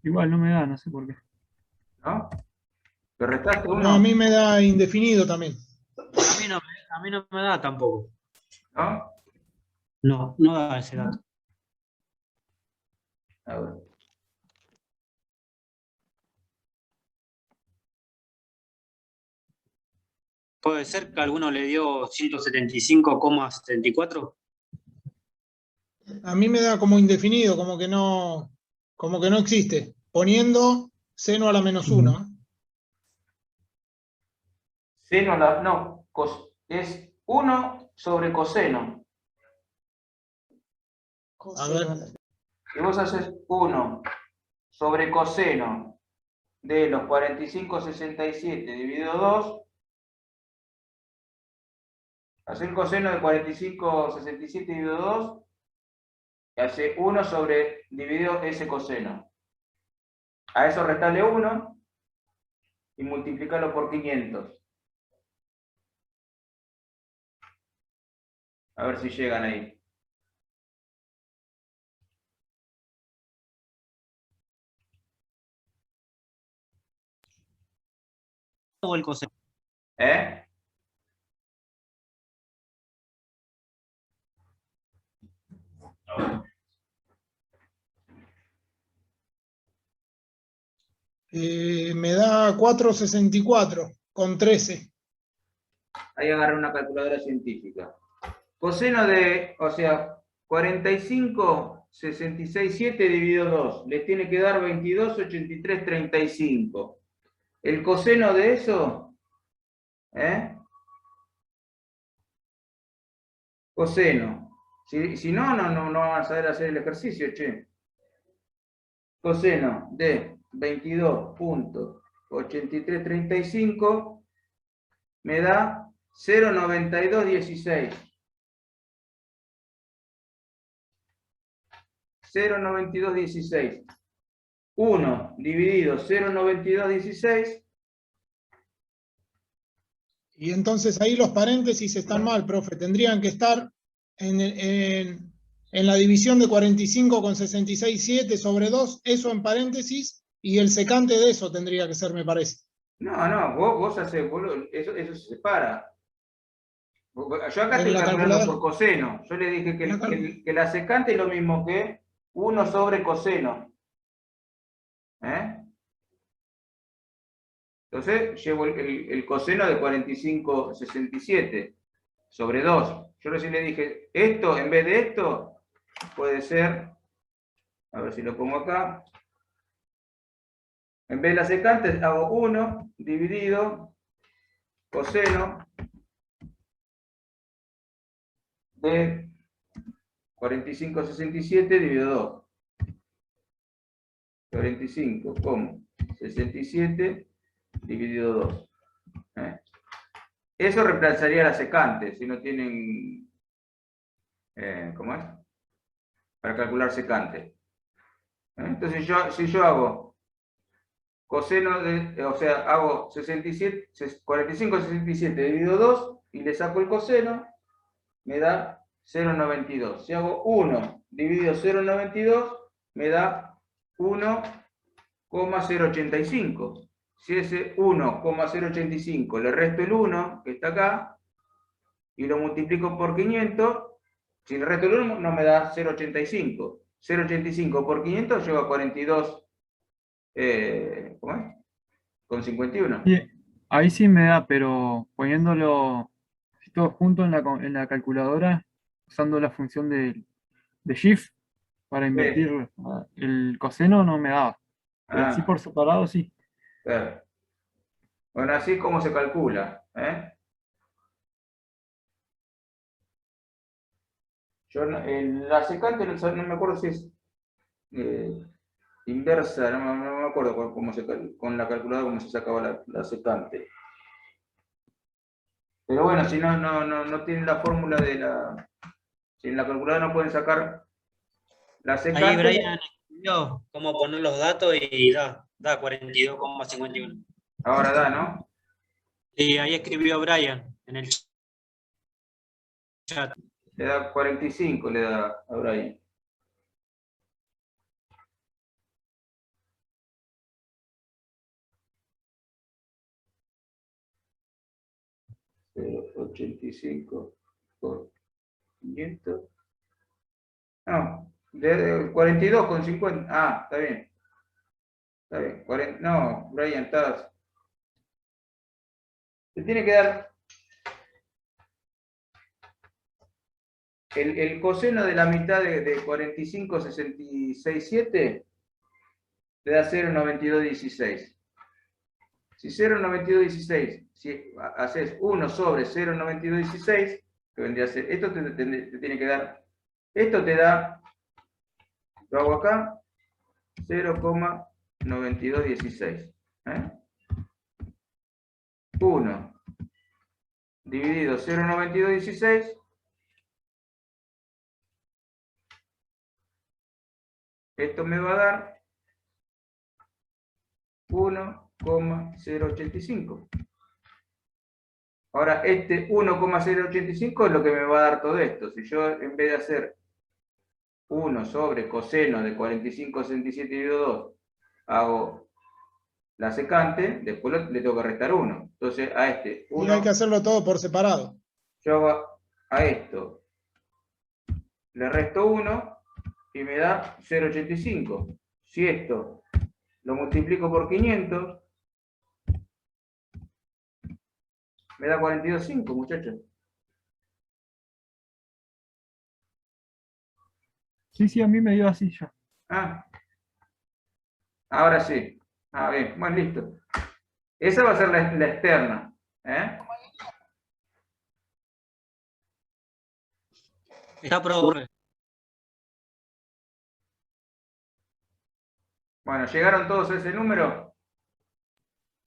Igual no me da, no sé por qué. ¿No? ¿Te restaste No, uno? a mí me da indefinido también. A mí no me da tampoco. ¿No? No, no da ese dato. A ver. ¿Puede ser que alguno le dio 175,74? A mí me da como indefinido, como que no existe. Poniendo seno a la menos 1. Seno no, es 1 sobre coseno. A ver, Si vos haces 1 sobre coseno de los 45,67 dividido 2, hacer el coseno de 45,67 dividido 2, y hace 1 sobre dividido ese coseno. A eso restale 1 y multiplicarlo por 500. A ver si llegan ahí. O el coseno. ¿Eh? me da 4,64 con 13. Ahí agarré una calculadora científica. Coseno de, o sea, 45, 66, 7 dividido 2. Les tiene que dar 22, 83, 35. El coseno de eso, coseno. Si no, no van a saber hacer el ejercicio, che. Coseno de 22.8335 me da 0,9216. 0,9216. 1 dividido 0,9216. Y entonces ahí los paréntesis están mal, profe. Tendrían que estar en la división de 45 con 66,7 sobre 2, eso en paréntesis, y el secante de eso tendría que ser, me parece. No, vos hacés, eso se separa. Yo acá En estoy la calculando calculadora. por coseno. Yo le dije que, En la que la secante es lo mismo que 1 sobre coseno. Entonces llevo el coseno de 45,67 sobre 2. Yo recién le dije, esto en vez de esto puede ser, a ver si lo pongo acá, en vez de la secante hago 1 dividido coseno de 45,67 dividido 2. 45,67 dividido 2. Eso reemplazaría la secante, si no tienen, ¿cómo es? Para calcular secante. Entonces si yo hago coseno de, o sea, hago 45,67 dividido 2 y le saco el coseno, me da 0,92. Si hago 1 dividido 0,92, me da 1,085. Si ese 1,085 le resto el 1, que está acá, y lo multiplico por 500, si le resto el 1 no me da 0,85. 0,85 por 500 lleva 42, ¿cómo es? Con 51. Sí, ahí sí me da, pero poniéndolo todo junto en la calculadora, usando la función de shift para invertir el coseno, no me daba. Pero así por separado sí. Claro. Bueno, así como se calcula. Yo la secante no me acuerdo si es inversa, no me acuerdo con la calculadora cómo se sacaba la secante. Pero bueno, si no tienen la fórmula de la... Si en la calculadora no pueden sacar la secante... Ahí Brian escribió cómo poner los datos y da 42,51. Ahora da, ¿no? Y ahí escribió Brian en el chat. Le da 45, le da a Brian. Pero 85 por 500. No, de 42,50. Ah, está bien. Está bien. No, Brian, estás. Te tiene que dar el coseno de la mitad de 45,66,7 le da 0,9216. Si 0,9216, si haces 1 sobre 0,9216, que vendría a ser, esto te tiene que dar, esto te da, lo hago acá, 0,9216. 1 dividido 0,9216, esto me va a dar 1,085. Ahora, este 1,085 es lo que me va a dar todo esto. Si yo, en vez de hacer 1 sobre coseno de 45,67 dividido 2, hago la secante, después le tengo que restar 1. Entonces, a este 1... Y hay que hacerlo todo por separado. Yo hago a esto, le resto 1 y me da 0,85. Si esto lo multiplico por 500, Me da 42,5, muchachos. Sí, a mí me dio así ya. Ah, ahora sí. Ah, bien, bueno, listo. Esa va a ser la externa. ¿Eh? Está profe. Bueno, ¿llegaron todos a ese número?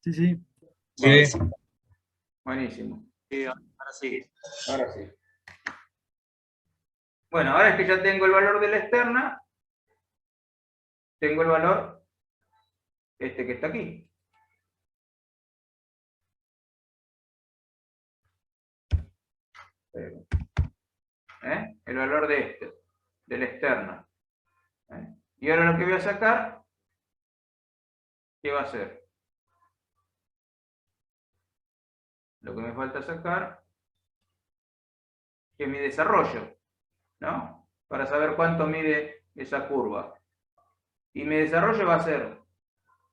Sí. Sí. Buenísimo. Sí, ahora sí. Ahora sí. Bueno, ahora es que ya tengo el valor de la externa, tengo el valor este que está aquí. El valor de este, de la externa. Y ahora lo que voy a sacar, ¿qué va a ser? Lo que me falta sacar es mi desarrollo, ¿no? Para saber cuánto mide esa curva. Y mi desarrollo va a ser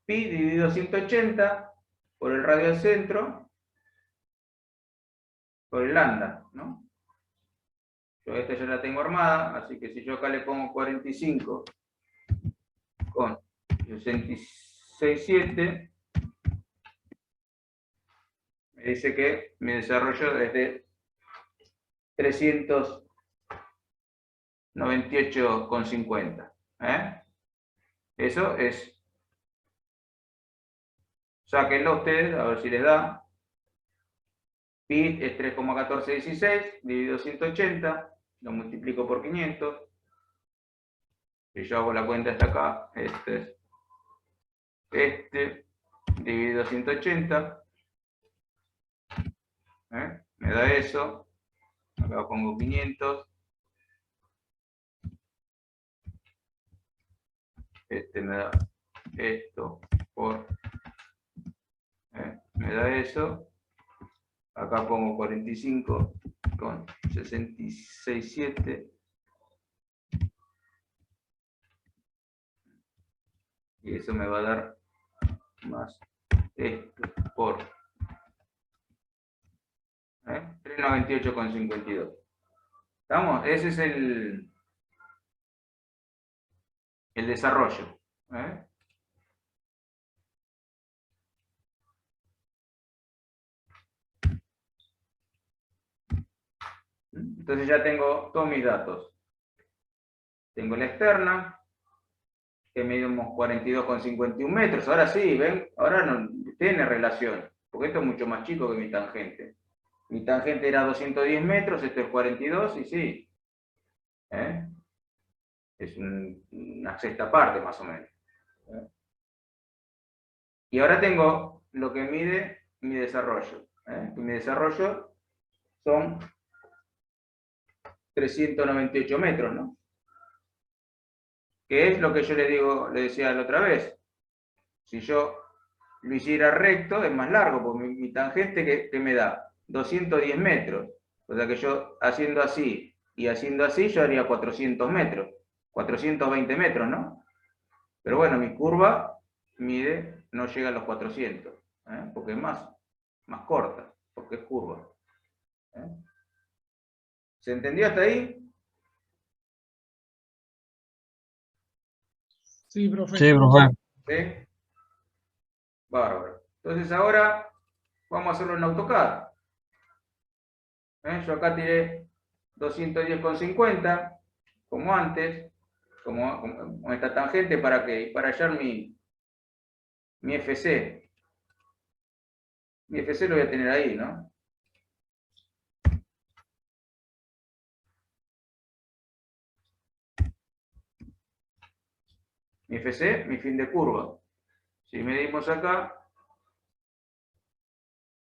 pi dividido 180 por el radio del centro por el lambda, ¿no? Yo esta ya la tengo armada, así que si yo acá le pongo 45 con 66,7, me dice que mi desarrollo es de 398,50. Eso es, sáquenlo ustedes, a ver si les da. Pi es 3,1416 dividido 180, lo multiplico por 500. Si yo hago la cuenta hasta acá, este dividido 180, me da eso. Acá pongo 500. Me da esto por, me da eso. Acá pongo 45 con 66,7. Y eso me va a dar más esto por 398,52. ¿Estamos? Ese es el desarrollo. Entonces ya tengo todos mis datos. Tengo la externa, que medimos 42,51 metros. Ahora sí, ¿ven? Ahora no tiene relación, porque esto es mucho más chico que mi tangente. Mi tangente era 210 metros, esto es 42, y sí. Es una sexta parte más o menos. Y ahora tengo lo que mide mi desarrollo. Mi desarrollo son 398 metros, ¿no? Que es lo que yo le decía la otra vez. Si yo lo hiciera recto, es más largo, porque mi tangente que me da 210 metros. O sea que yo haciendo así y haciendo así, yo haría 400 metros. 420 metros, ¿no? Pero bueno, mi curva mide, no llega a los 400, porque es más corta, porque es curva. ¿Se entendió hasta ahí? Sí, profe. Sí, profe. ¿Sí? Bárbaro. Entonces ahora vamos a hacerlo en AutoCAD. Yo acá tiré 210,50, como antes, como esta tangente, ¿para qué? Para hallar mi FC. Mi FC lo voy a tener ahí, ¿no? Mi FC, mi fin de curva. Si medimos acá,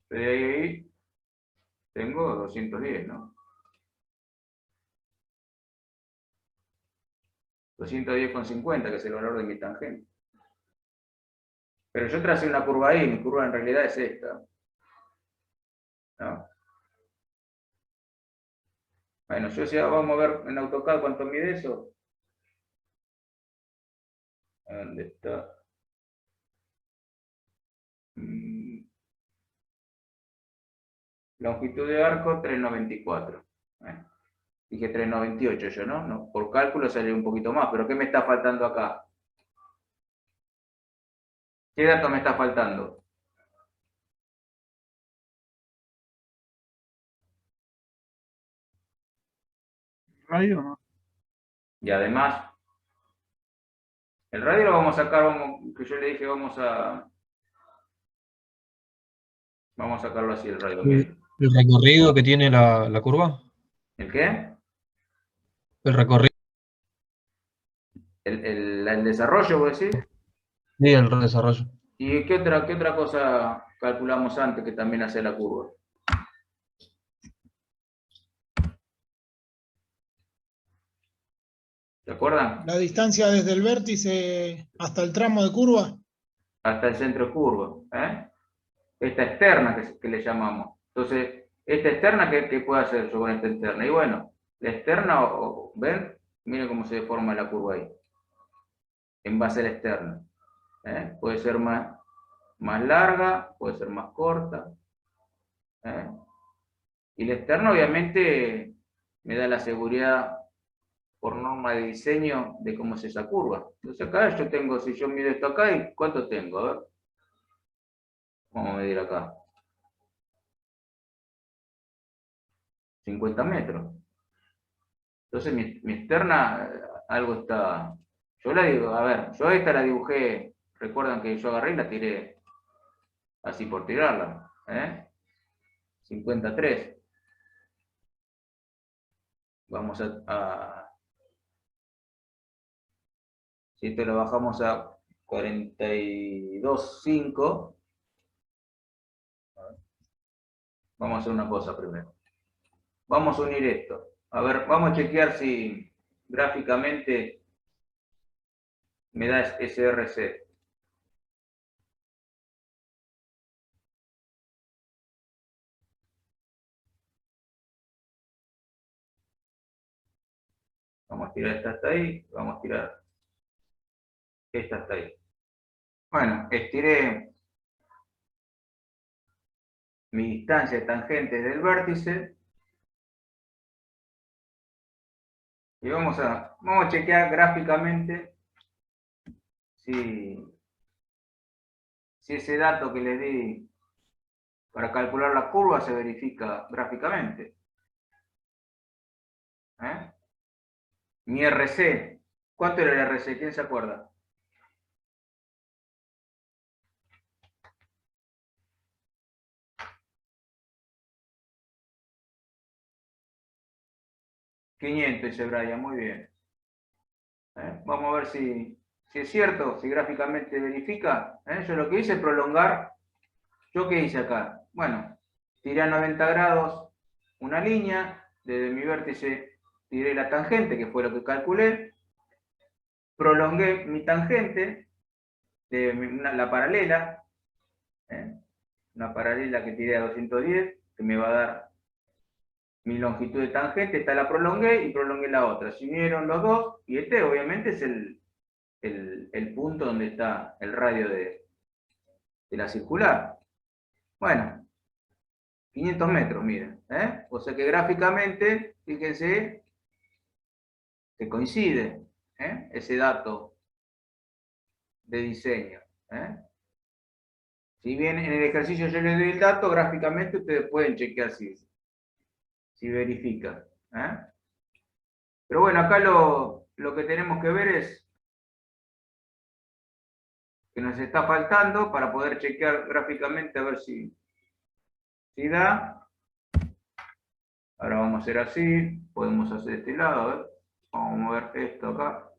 de ahí tengo 210, ¿no? 210,50, que es el valor de mi tangente. Pero yo tracé una curva ahí, mi curva en realidad es esta, ¿no? Bueno, yo ya vamos a ver en AutoCAD cuánto mide eso. ¿Dónde está? Longitud de arco 394. Dije 398 yo, ¿no? No, por cálculo sale un poquito más, pero ¿qué me está faltando acá? ¿Qué dato me está faltando? ¿Radio no? Y además, el radio lo vamos a sacar, que yo le dije, vamos a sacarlo así el radio. ¿El recorrido que tiene la curva? ¿El qué? El recorrido. El desarrollo, ¿vos decís? Sí, el desarrollo. ¿Y qué otra cosa calculamos antes que también hace la curva? ¿Se acuerdan? La distancia desde el vértice hasta el tramo de curva. Hasta el centro de curva. Esta externa que le llamamos. Entonces, esta externa, ¿qué puedo hacer yo con esta externa? Y bueno, la externa, ¿ven? Miren cómo se deforma la curva ahí. En base a la externa. Puede ser más larga, puede ser más corta. Y la externa, obviamente, me da la seguridad por norma de diseño de cómo es esa curva. Entonces acá yo tengo, si yo mido esto acá, ¿y cuánto tengo? A ver. Vamos a medir acá. 50 metros. Entonces mi externa, algo está... Yo la digo, a ver, yo esta la dibujé, recuerdan que yo agarré y la tiré así por tirarla. 53. Vamos si esto lo bajamos a 42,5, vamos a hacer una cosa primero. Vamos a unir esto. A ver, vamos a chequear si gráficamente me da SRC. Vamos a tirar esta hasta ahí, vamos a tirar esta hasta ahí. Bueno, estiré mi distancia de tangentes del vértice. Y vamos a chequear gráficamente si ese dato que les di para calcular la curva se verifica gráficamente. Mi RC, ¿cuánto era el RC? ¿Quién se acuerda? $500, dice Brian, muy bien. Vamos a ver si es cierto, si gráficamente verifica. Yo lo que hice es prolongar. ¿Yo qué hice acá? Bueno, tiré a 90 grados una línea, desde mi vértice tiré la tangente, que fue lo que calculé, prolongué mi tangente, la paralela, una paralela que tiré a 210, que me va a dar mi longitud de tangente, esta la prolongué y prolongué la otra. Se unieron los dos, y este obviamente es el punto donde está el radio de la circular. Bueno, 500 metros, miren. O sea que gráficamente, fíjense, que coincide ese dato de diseño. Si bien en el ejercicio yo les doy el dato, gráficamente ustedes pueden chequear si verifica. Pero bueno, acá lo que tenemos que ver es que nos está faltando para poder chequear gráficamente a ver si da. Ahora vamos a hacer así, podemos hacer este lado, a ver. Vamos a mover esto acá.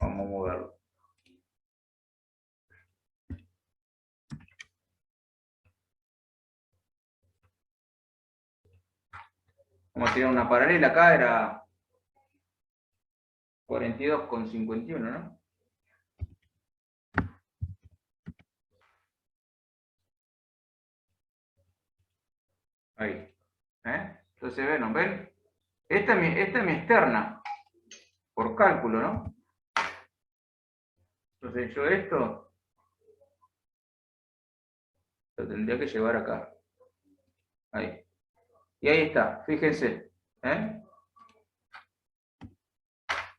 Vamos a moverlo. Vamos a tirar una paralela acá, era 42,51, ¿no? Ahí. Entonces, ¿ven? Esta es mi externa, por cálculo, ¿no? Entonces yo esto Lo tendría que llevar acá. Ahí. Y ahí está, fíjense. ¿Eh?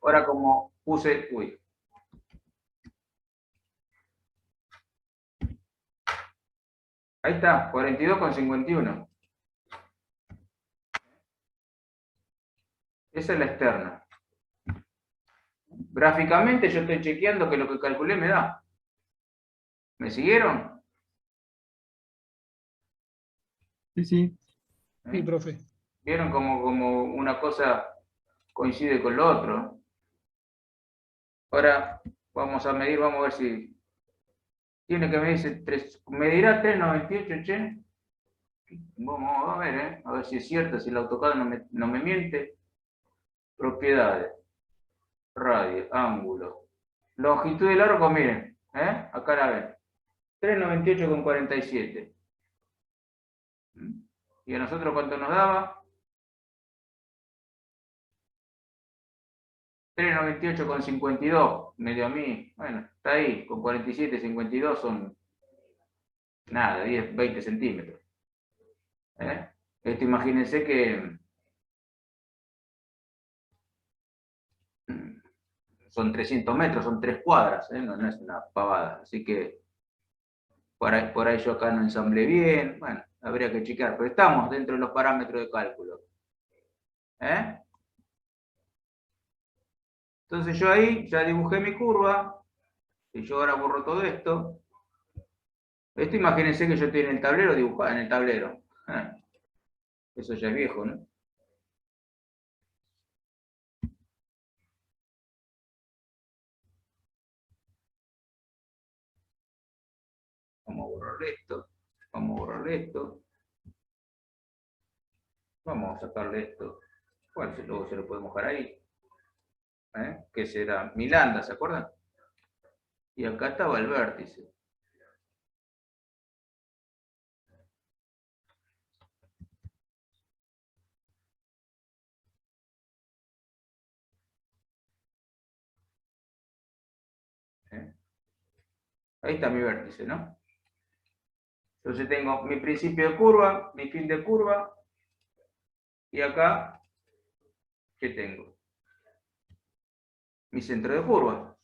Ahora como puse, uy. Ahí está, 42,51. Esa es la externa. Gráficamente yo estoy chequeando que lo que calculé me da. ¿Me siguieron? Sí, sí. Sí, ¿Eh? profe. ¿Vieron como una cosa coincide con lo otro? Ahora vamos a medir, vamos a ver si tiene que medirse 3, medirá 3,98, che. Vamos a ver, a ver si es cierto, si el AutoCAD no me miente. Propiedades, radio, ángulo, longitud del arco, miren, acá la ven, 3,98,47. ¿Y a nosotros cuánto nos daba? 3,98,52, medio a mí, bueno, está ahí, con 47,52 son nada, 10, 20 centímetros. Esto imagínense que son 300 metros, son 3 cuadras, no es una pavada, así que por ahí yo acá no ensamblé bien, bueno, habría que chequear, pero estamos dentro de los parámetros de cálculo. Entonces yo ahí ya dibujé mi curva, y yo ahora borro todo esto. Esto imagínense que yo estoy en el tablero dibujado, en el tablero. Eso ya es viejo, ¿no? Vamos a borrar esto, vamos a borrar esto. Vamos a sacarle esto. Bueno, luego se lo podemos dejar ahí. Que será mi lambda, ¿se acuerdan? Y acá estaba el vértice. Ahí está mi vértice, ¿no? Entonces tengo mi principio de curva, mi fin de curva, y acá, ¿qué tengo? Mi centro de curva.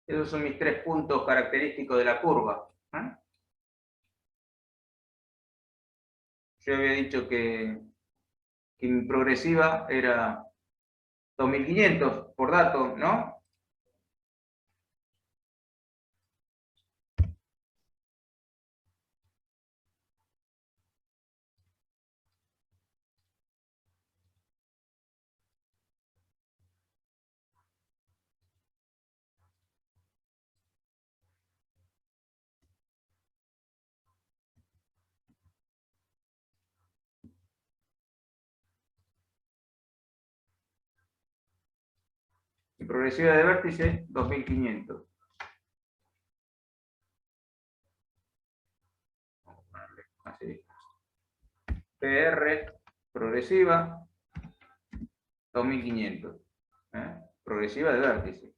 Esos son mis 3 puntos característicos de la curva. Yo había dicho que mi progresiva era 2500 por dato, ¿no? Mi progresiva de vértice, 2500. Así. PR, progresiva, 2500. Progresiva de vértice.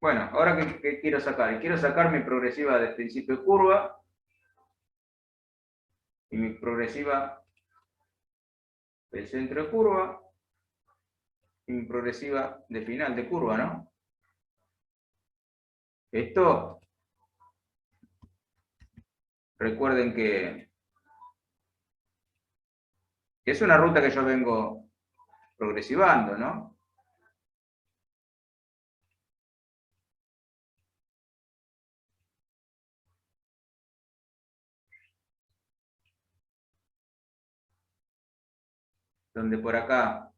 Bueno, ahora ¿qué quiero sacar? Quiero sacar mi progresiva de principio de curva y mi progresiva del centro de curva y mi progresiva de final de curva, ¿no? Esto, recuerden que es una ruta que yo vengo progresivando, ¿no? Donde por acá,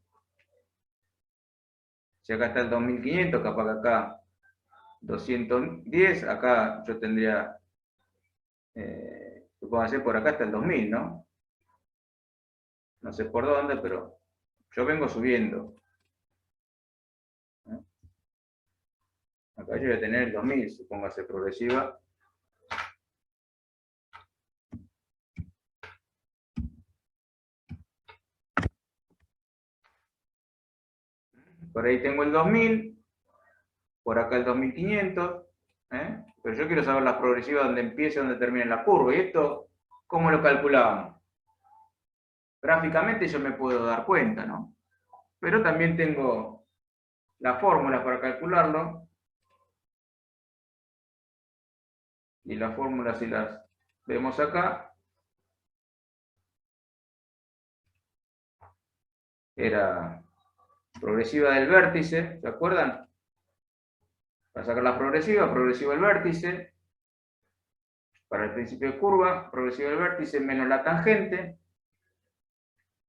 si acá está el 2500, capaz que acá 210, acá yo tendría Supóngase por acá está el 2000, ¿no? No sé por dónde, pero yo vengo subiendo. Acá yo voy a tener el 2000, supóngase progresiva. Por ahí tengo el 2000, por acá el 2500, pero yo quiero saber las progresivas donde empieza y donde termina la curva. ¿Y esto cómo lo calculamos? Gráficamente yo me puedo dar cuenta, ¿no? Pero también tengo las fórmulas para calcularlo. Y las fórmulas, si las vemos acá, era progresiva del vértice, ¿se acuerdan? Para sacar la progresiva del vértice, para el principio de curva, progresiva del vértice menos la tangente.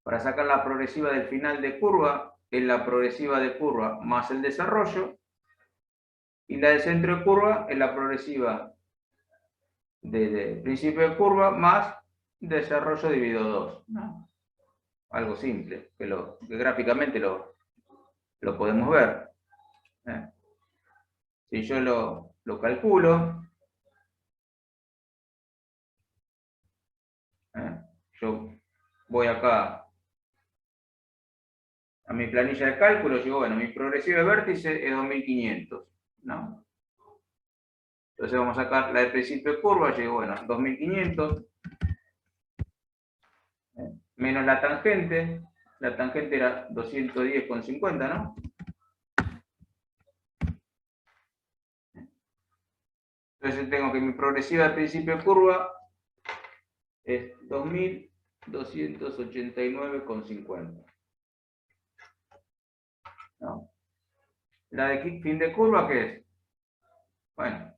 Para sacar la progresiva del final de curva, es la progresiva de curva más el desarrollo. Y la del centro de curva es la progresiva del principio de curva más desarrollo dividido 2. ¿No? Algo simple, que gráficamente lo podemos ver. Si yo lo calculo, yo voy acá a mi planilla de cálculo, digo, bueno, mi progresiva de vértice es 2500, ¿no? Entonces vamos a sacar la del principio de curva, yo digo, bueno, 2500 menos la tangente era 210,50, ¿no? Entonces tengo que mi progresiva del principio de curva es 2289,50. ¿No? La de fin de curva, ¿qué es? Bueno,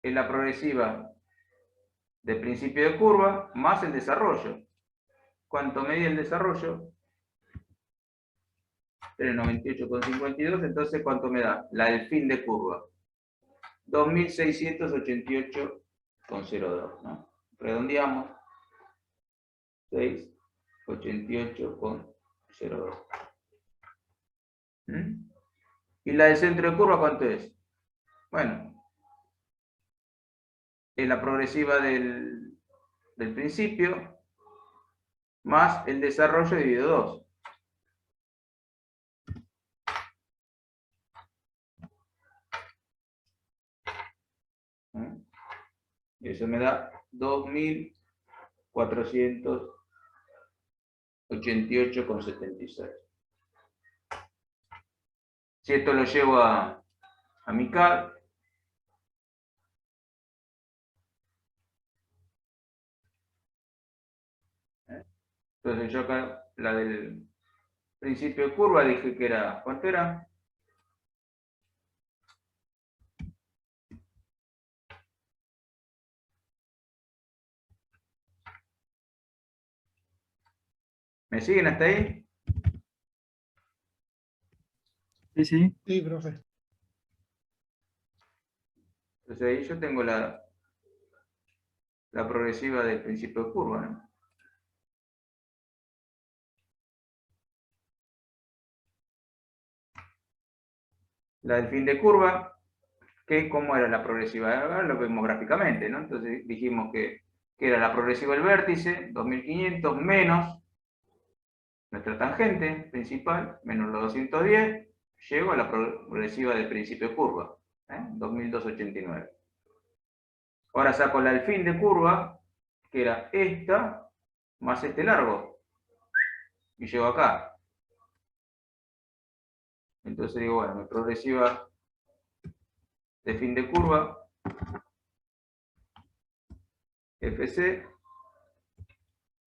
es la progresiva del principio de curva más el desarrollo. ¿Cuánto medía el desarrollo? 398,52, entonces ¿cuánto me da? La del fin de curva. 2688,02, ¿no? Redondeamos. 688,02. ¿Y la del centro de curva cuánto es? Bueno, es la progresiva del principio más el desarrollo dividido 2. Y eso me da 2488,76. Si esto lo llevo a mi CAD, entonces yo acá, la del principio de curva, dije que era, ¿cuánto era? ¿Me siguen hasta ahí? Sí, sí. Sí, profe. Entonces ahí yo tengo la progresiva del principio de curva, ¿no? La del fin de curva, que ¿cómo era la progresiva? Ahora lo vemos gráficamente, ¿no? Entonces dijimos que era la progresiva del vértice, 2500 menos nuestra tangente principal, menos los 210, llego a la progresiva del principio de curva, 2289. Ahora saco la del fin de curva, que era esta, más este largo, y llego acá. Entonces digo, bueno, mi progresiva de fin de curva, FC,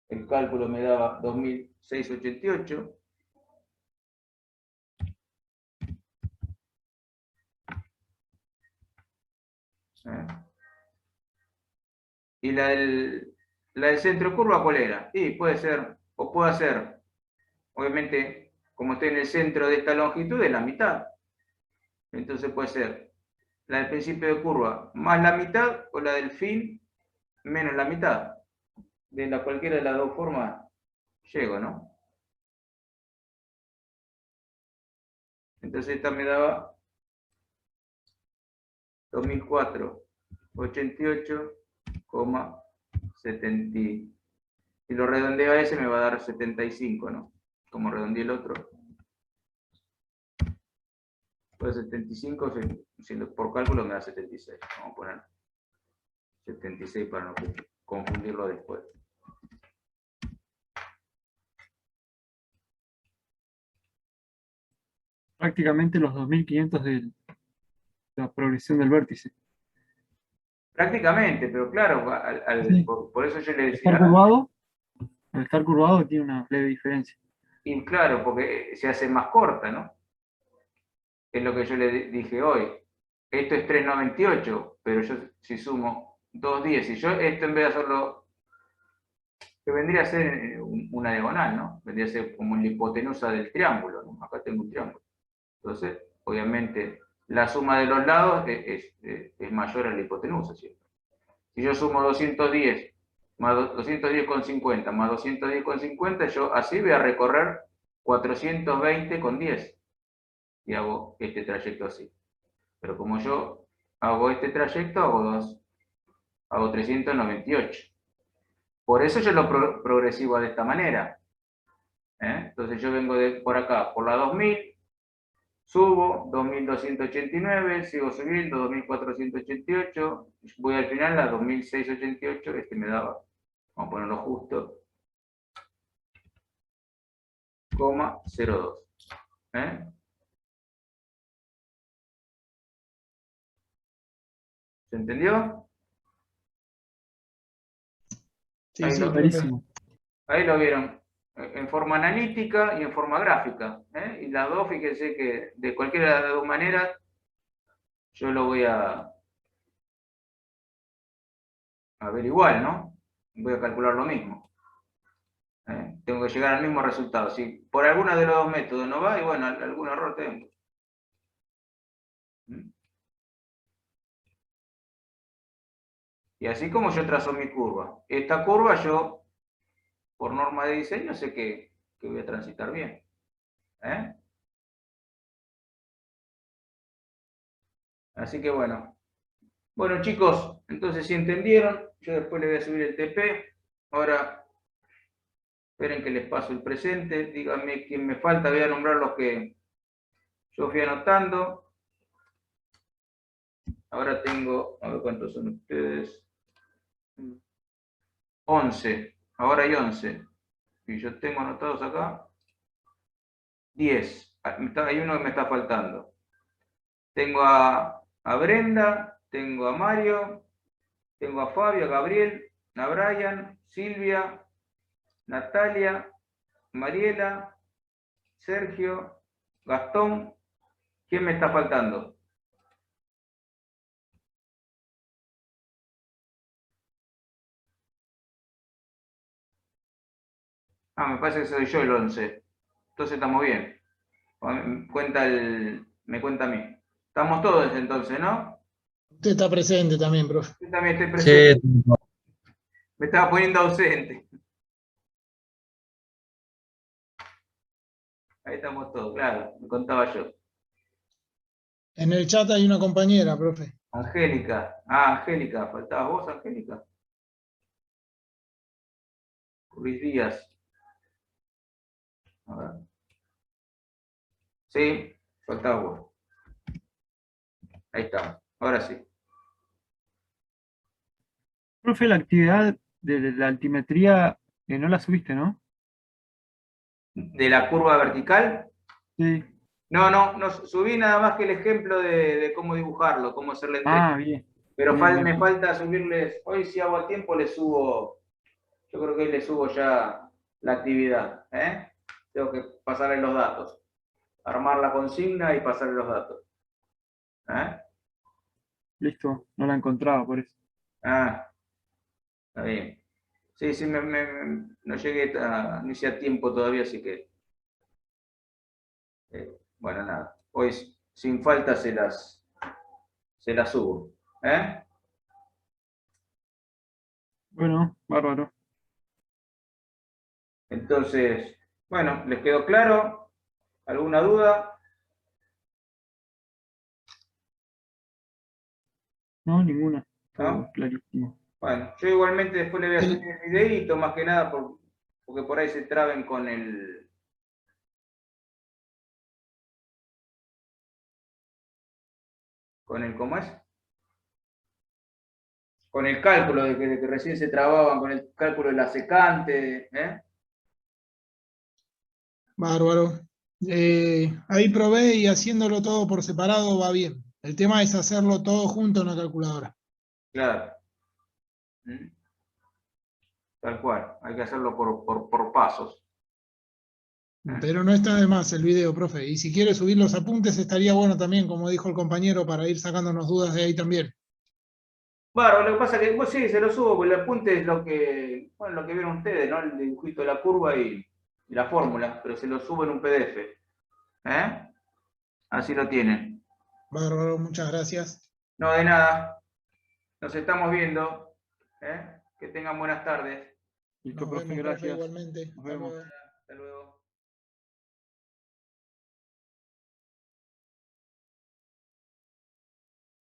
el cálculo me daba 2688. Y la del centro de curva, ¿cuál era? Y puede ser, o puede hacer, obviamente, como estoy en el centro de esta longitud, es la mitad. Entonces puede ser la del principio de curva más la mitad o la del fin menos la mitad. De cualquiera de las dos formas llego, ¿no? Entonces esta me daba 2488,70. Si lo redondeo a ese me va a dar 75, ¿no? Como redondeé el otro. Pues 75, por cálculo me da 76. Vamos a poner 76 para no confundirlo después. Prácticamente los 2500 de la progresión del vértice. Prácticamente, pero claro, Sí. por eso yo le Al estar decía... curvado, tiene una leve diferencia. Y claro, porque se hace más corta, ¿no? Es lo que yo le dije hoy. Esto es 3,98, pero yo si sumo 2,10, y yo esto en vez de hacerlo, que vendría a ser una diagonal, ¿no? Vendría a ser como la hipotenusa del triángulo, ¿no? Acá tengo un triángulo. Entonces, obviamente, la suma de los lados es mayor a la hipotenusa, ¿cierto? Si yo sumo 210 más 210,50 más 210,50, yo así voy a recorrer 420,10 y hago este trayecto así. Pero como yo hago este trayecto, hago 398. Por eso yo lo progresivo de esta manera. Entonces yo vengo por acá, por la 2000, subo 2289, sigo subiendo 2488, voy al final a 2688, este me daba, vamos a ponerlo justo, 0,02. ¿Se entendió? Sí, Ahí sí, lo- profe. Clarísimo. Ahí lo vieron, en forma analítica y en forma gráfica. Y las dos, fíjense que de cualquiera de las dos maneras, yo lo voy a ver igual, ¿no? Voy a calcular lo mismo. Tengo que llegar al mismo resultado. Si por alguno de los dos métodos no va, y bueno, algún error tengo. Y así como yo trazo mi curva. Esta curva yo, por norma de diseño, sé que voy a transitar bien. Así que bueno. Bueno, chicos, entonces si entendieron, yo después le voy a subir el TP. Ahora, esperen que les paso el presente. Díganme quién me falta. Voy a nombrar los que yo fui anotando. Ahora tengo, a ver cuántos son ustedes. 11. Ahora hay 11. Y yo tengo anotados acá 10. Hay uno que me está faltando. Tengo a Brenda, tengo a Mario, tengo a Fabio, a Gabriel, a Brian, Silvia, Natalia, Mariela, Sergio, Gastón. ¿Quién me está faltando? Me parece que soy yo el 11. Entonces estamos bien. Me cuenta a mí. Estamos todos entonces, ¿no? Usted está presente también, profe. Yo también estoy Sí, presente. Me estaba poniendo ausente. Ahí estamos todos, claro, me contaba yo. En el chat hay una compañera, profe. Angélica. Angélica, faltabas vos, Angélica. Ruiz Díaz. A ver. Sí, faltabas vos. Ahí estamos, ahora sí. Profe, la actividad de la altimetría no la subiste, ¿no? ¿De la curva vertical? Sí. No, subí nada más que el ejemplo de cómo dibujarlo, cómo hacer la entrega. Bien. Pero Bien, me bien. falta subirles, hoy si hago a tiempo les subo, yo creo que hoy les subo ya la actividad. Tengo que pasarles los datos, armar la consigna y pasarles los datos. Listo, no la encontraba por eso. Está bien. Sí, no llegué no hice a tiempo todavía, así que, bueno, nada. Hoy sin falta se las subo. Bueno, bárbaro. Entonces, bueno, ¿les quedó claro? ¿Alguna duda? No, ninguna. Todo ¿No? clarísimo. Bueno, yo igualmente después le voy a subir el videíto, más que nada porque por ahí se traben con el... ¿cómo es? Con el cálculo de que recién se trababan, con el cálculo de la secante, ¿eh? Bárbaro. Ahí probé y haciéndolo todo por separado va bien. El tema es hacerlo todo junto en la calculadora. Claro. ¿Mm? Tal cual, hay que hacerlo por pasos. Pero no está de más el video, profe. Y si quiere subir los apuntes estaría bueno también, como dijo el compañero, para ir sacándonos dudas de ahí también. Bueno, lo que pasa es que, pues sí, se lo subo, porque el apunte es lo que, bueno, lo que vieron ustedes, ¿no? El dibujito de la curva y la fórmula, pero se lo subo en un PDF. ¿Eh? Así lo tienen. Bárbaro, muchas gracias. No, de nada. Nos estamos viendo. ¿Eh? Que tengan buenas tardes. Listo, Nos profe, vemos, profe, gracias. igualmente. Nos Hasta vemos. luego.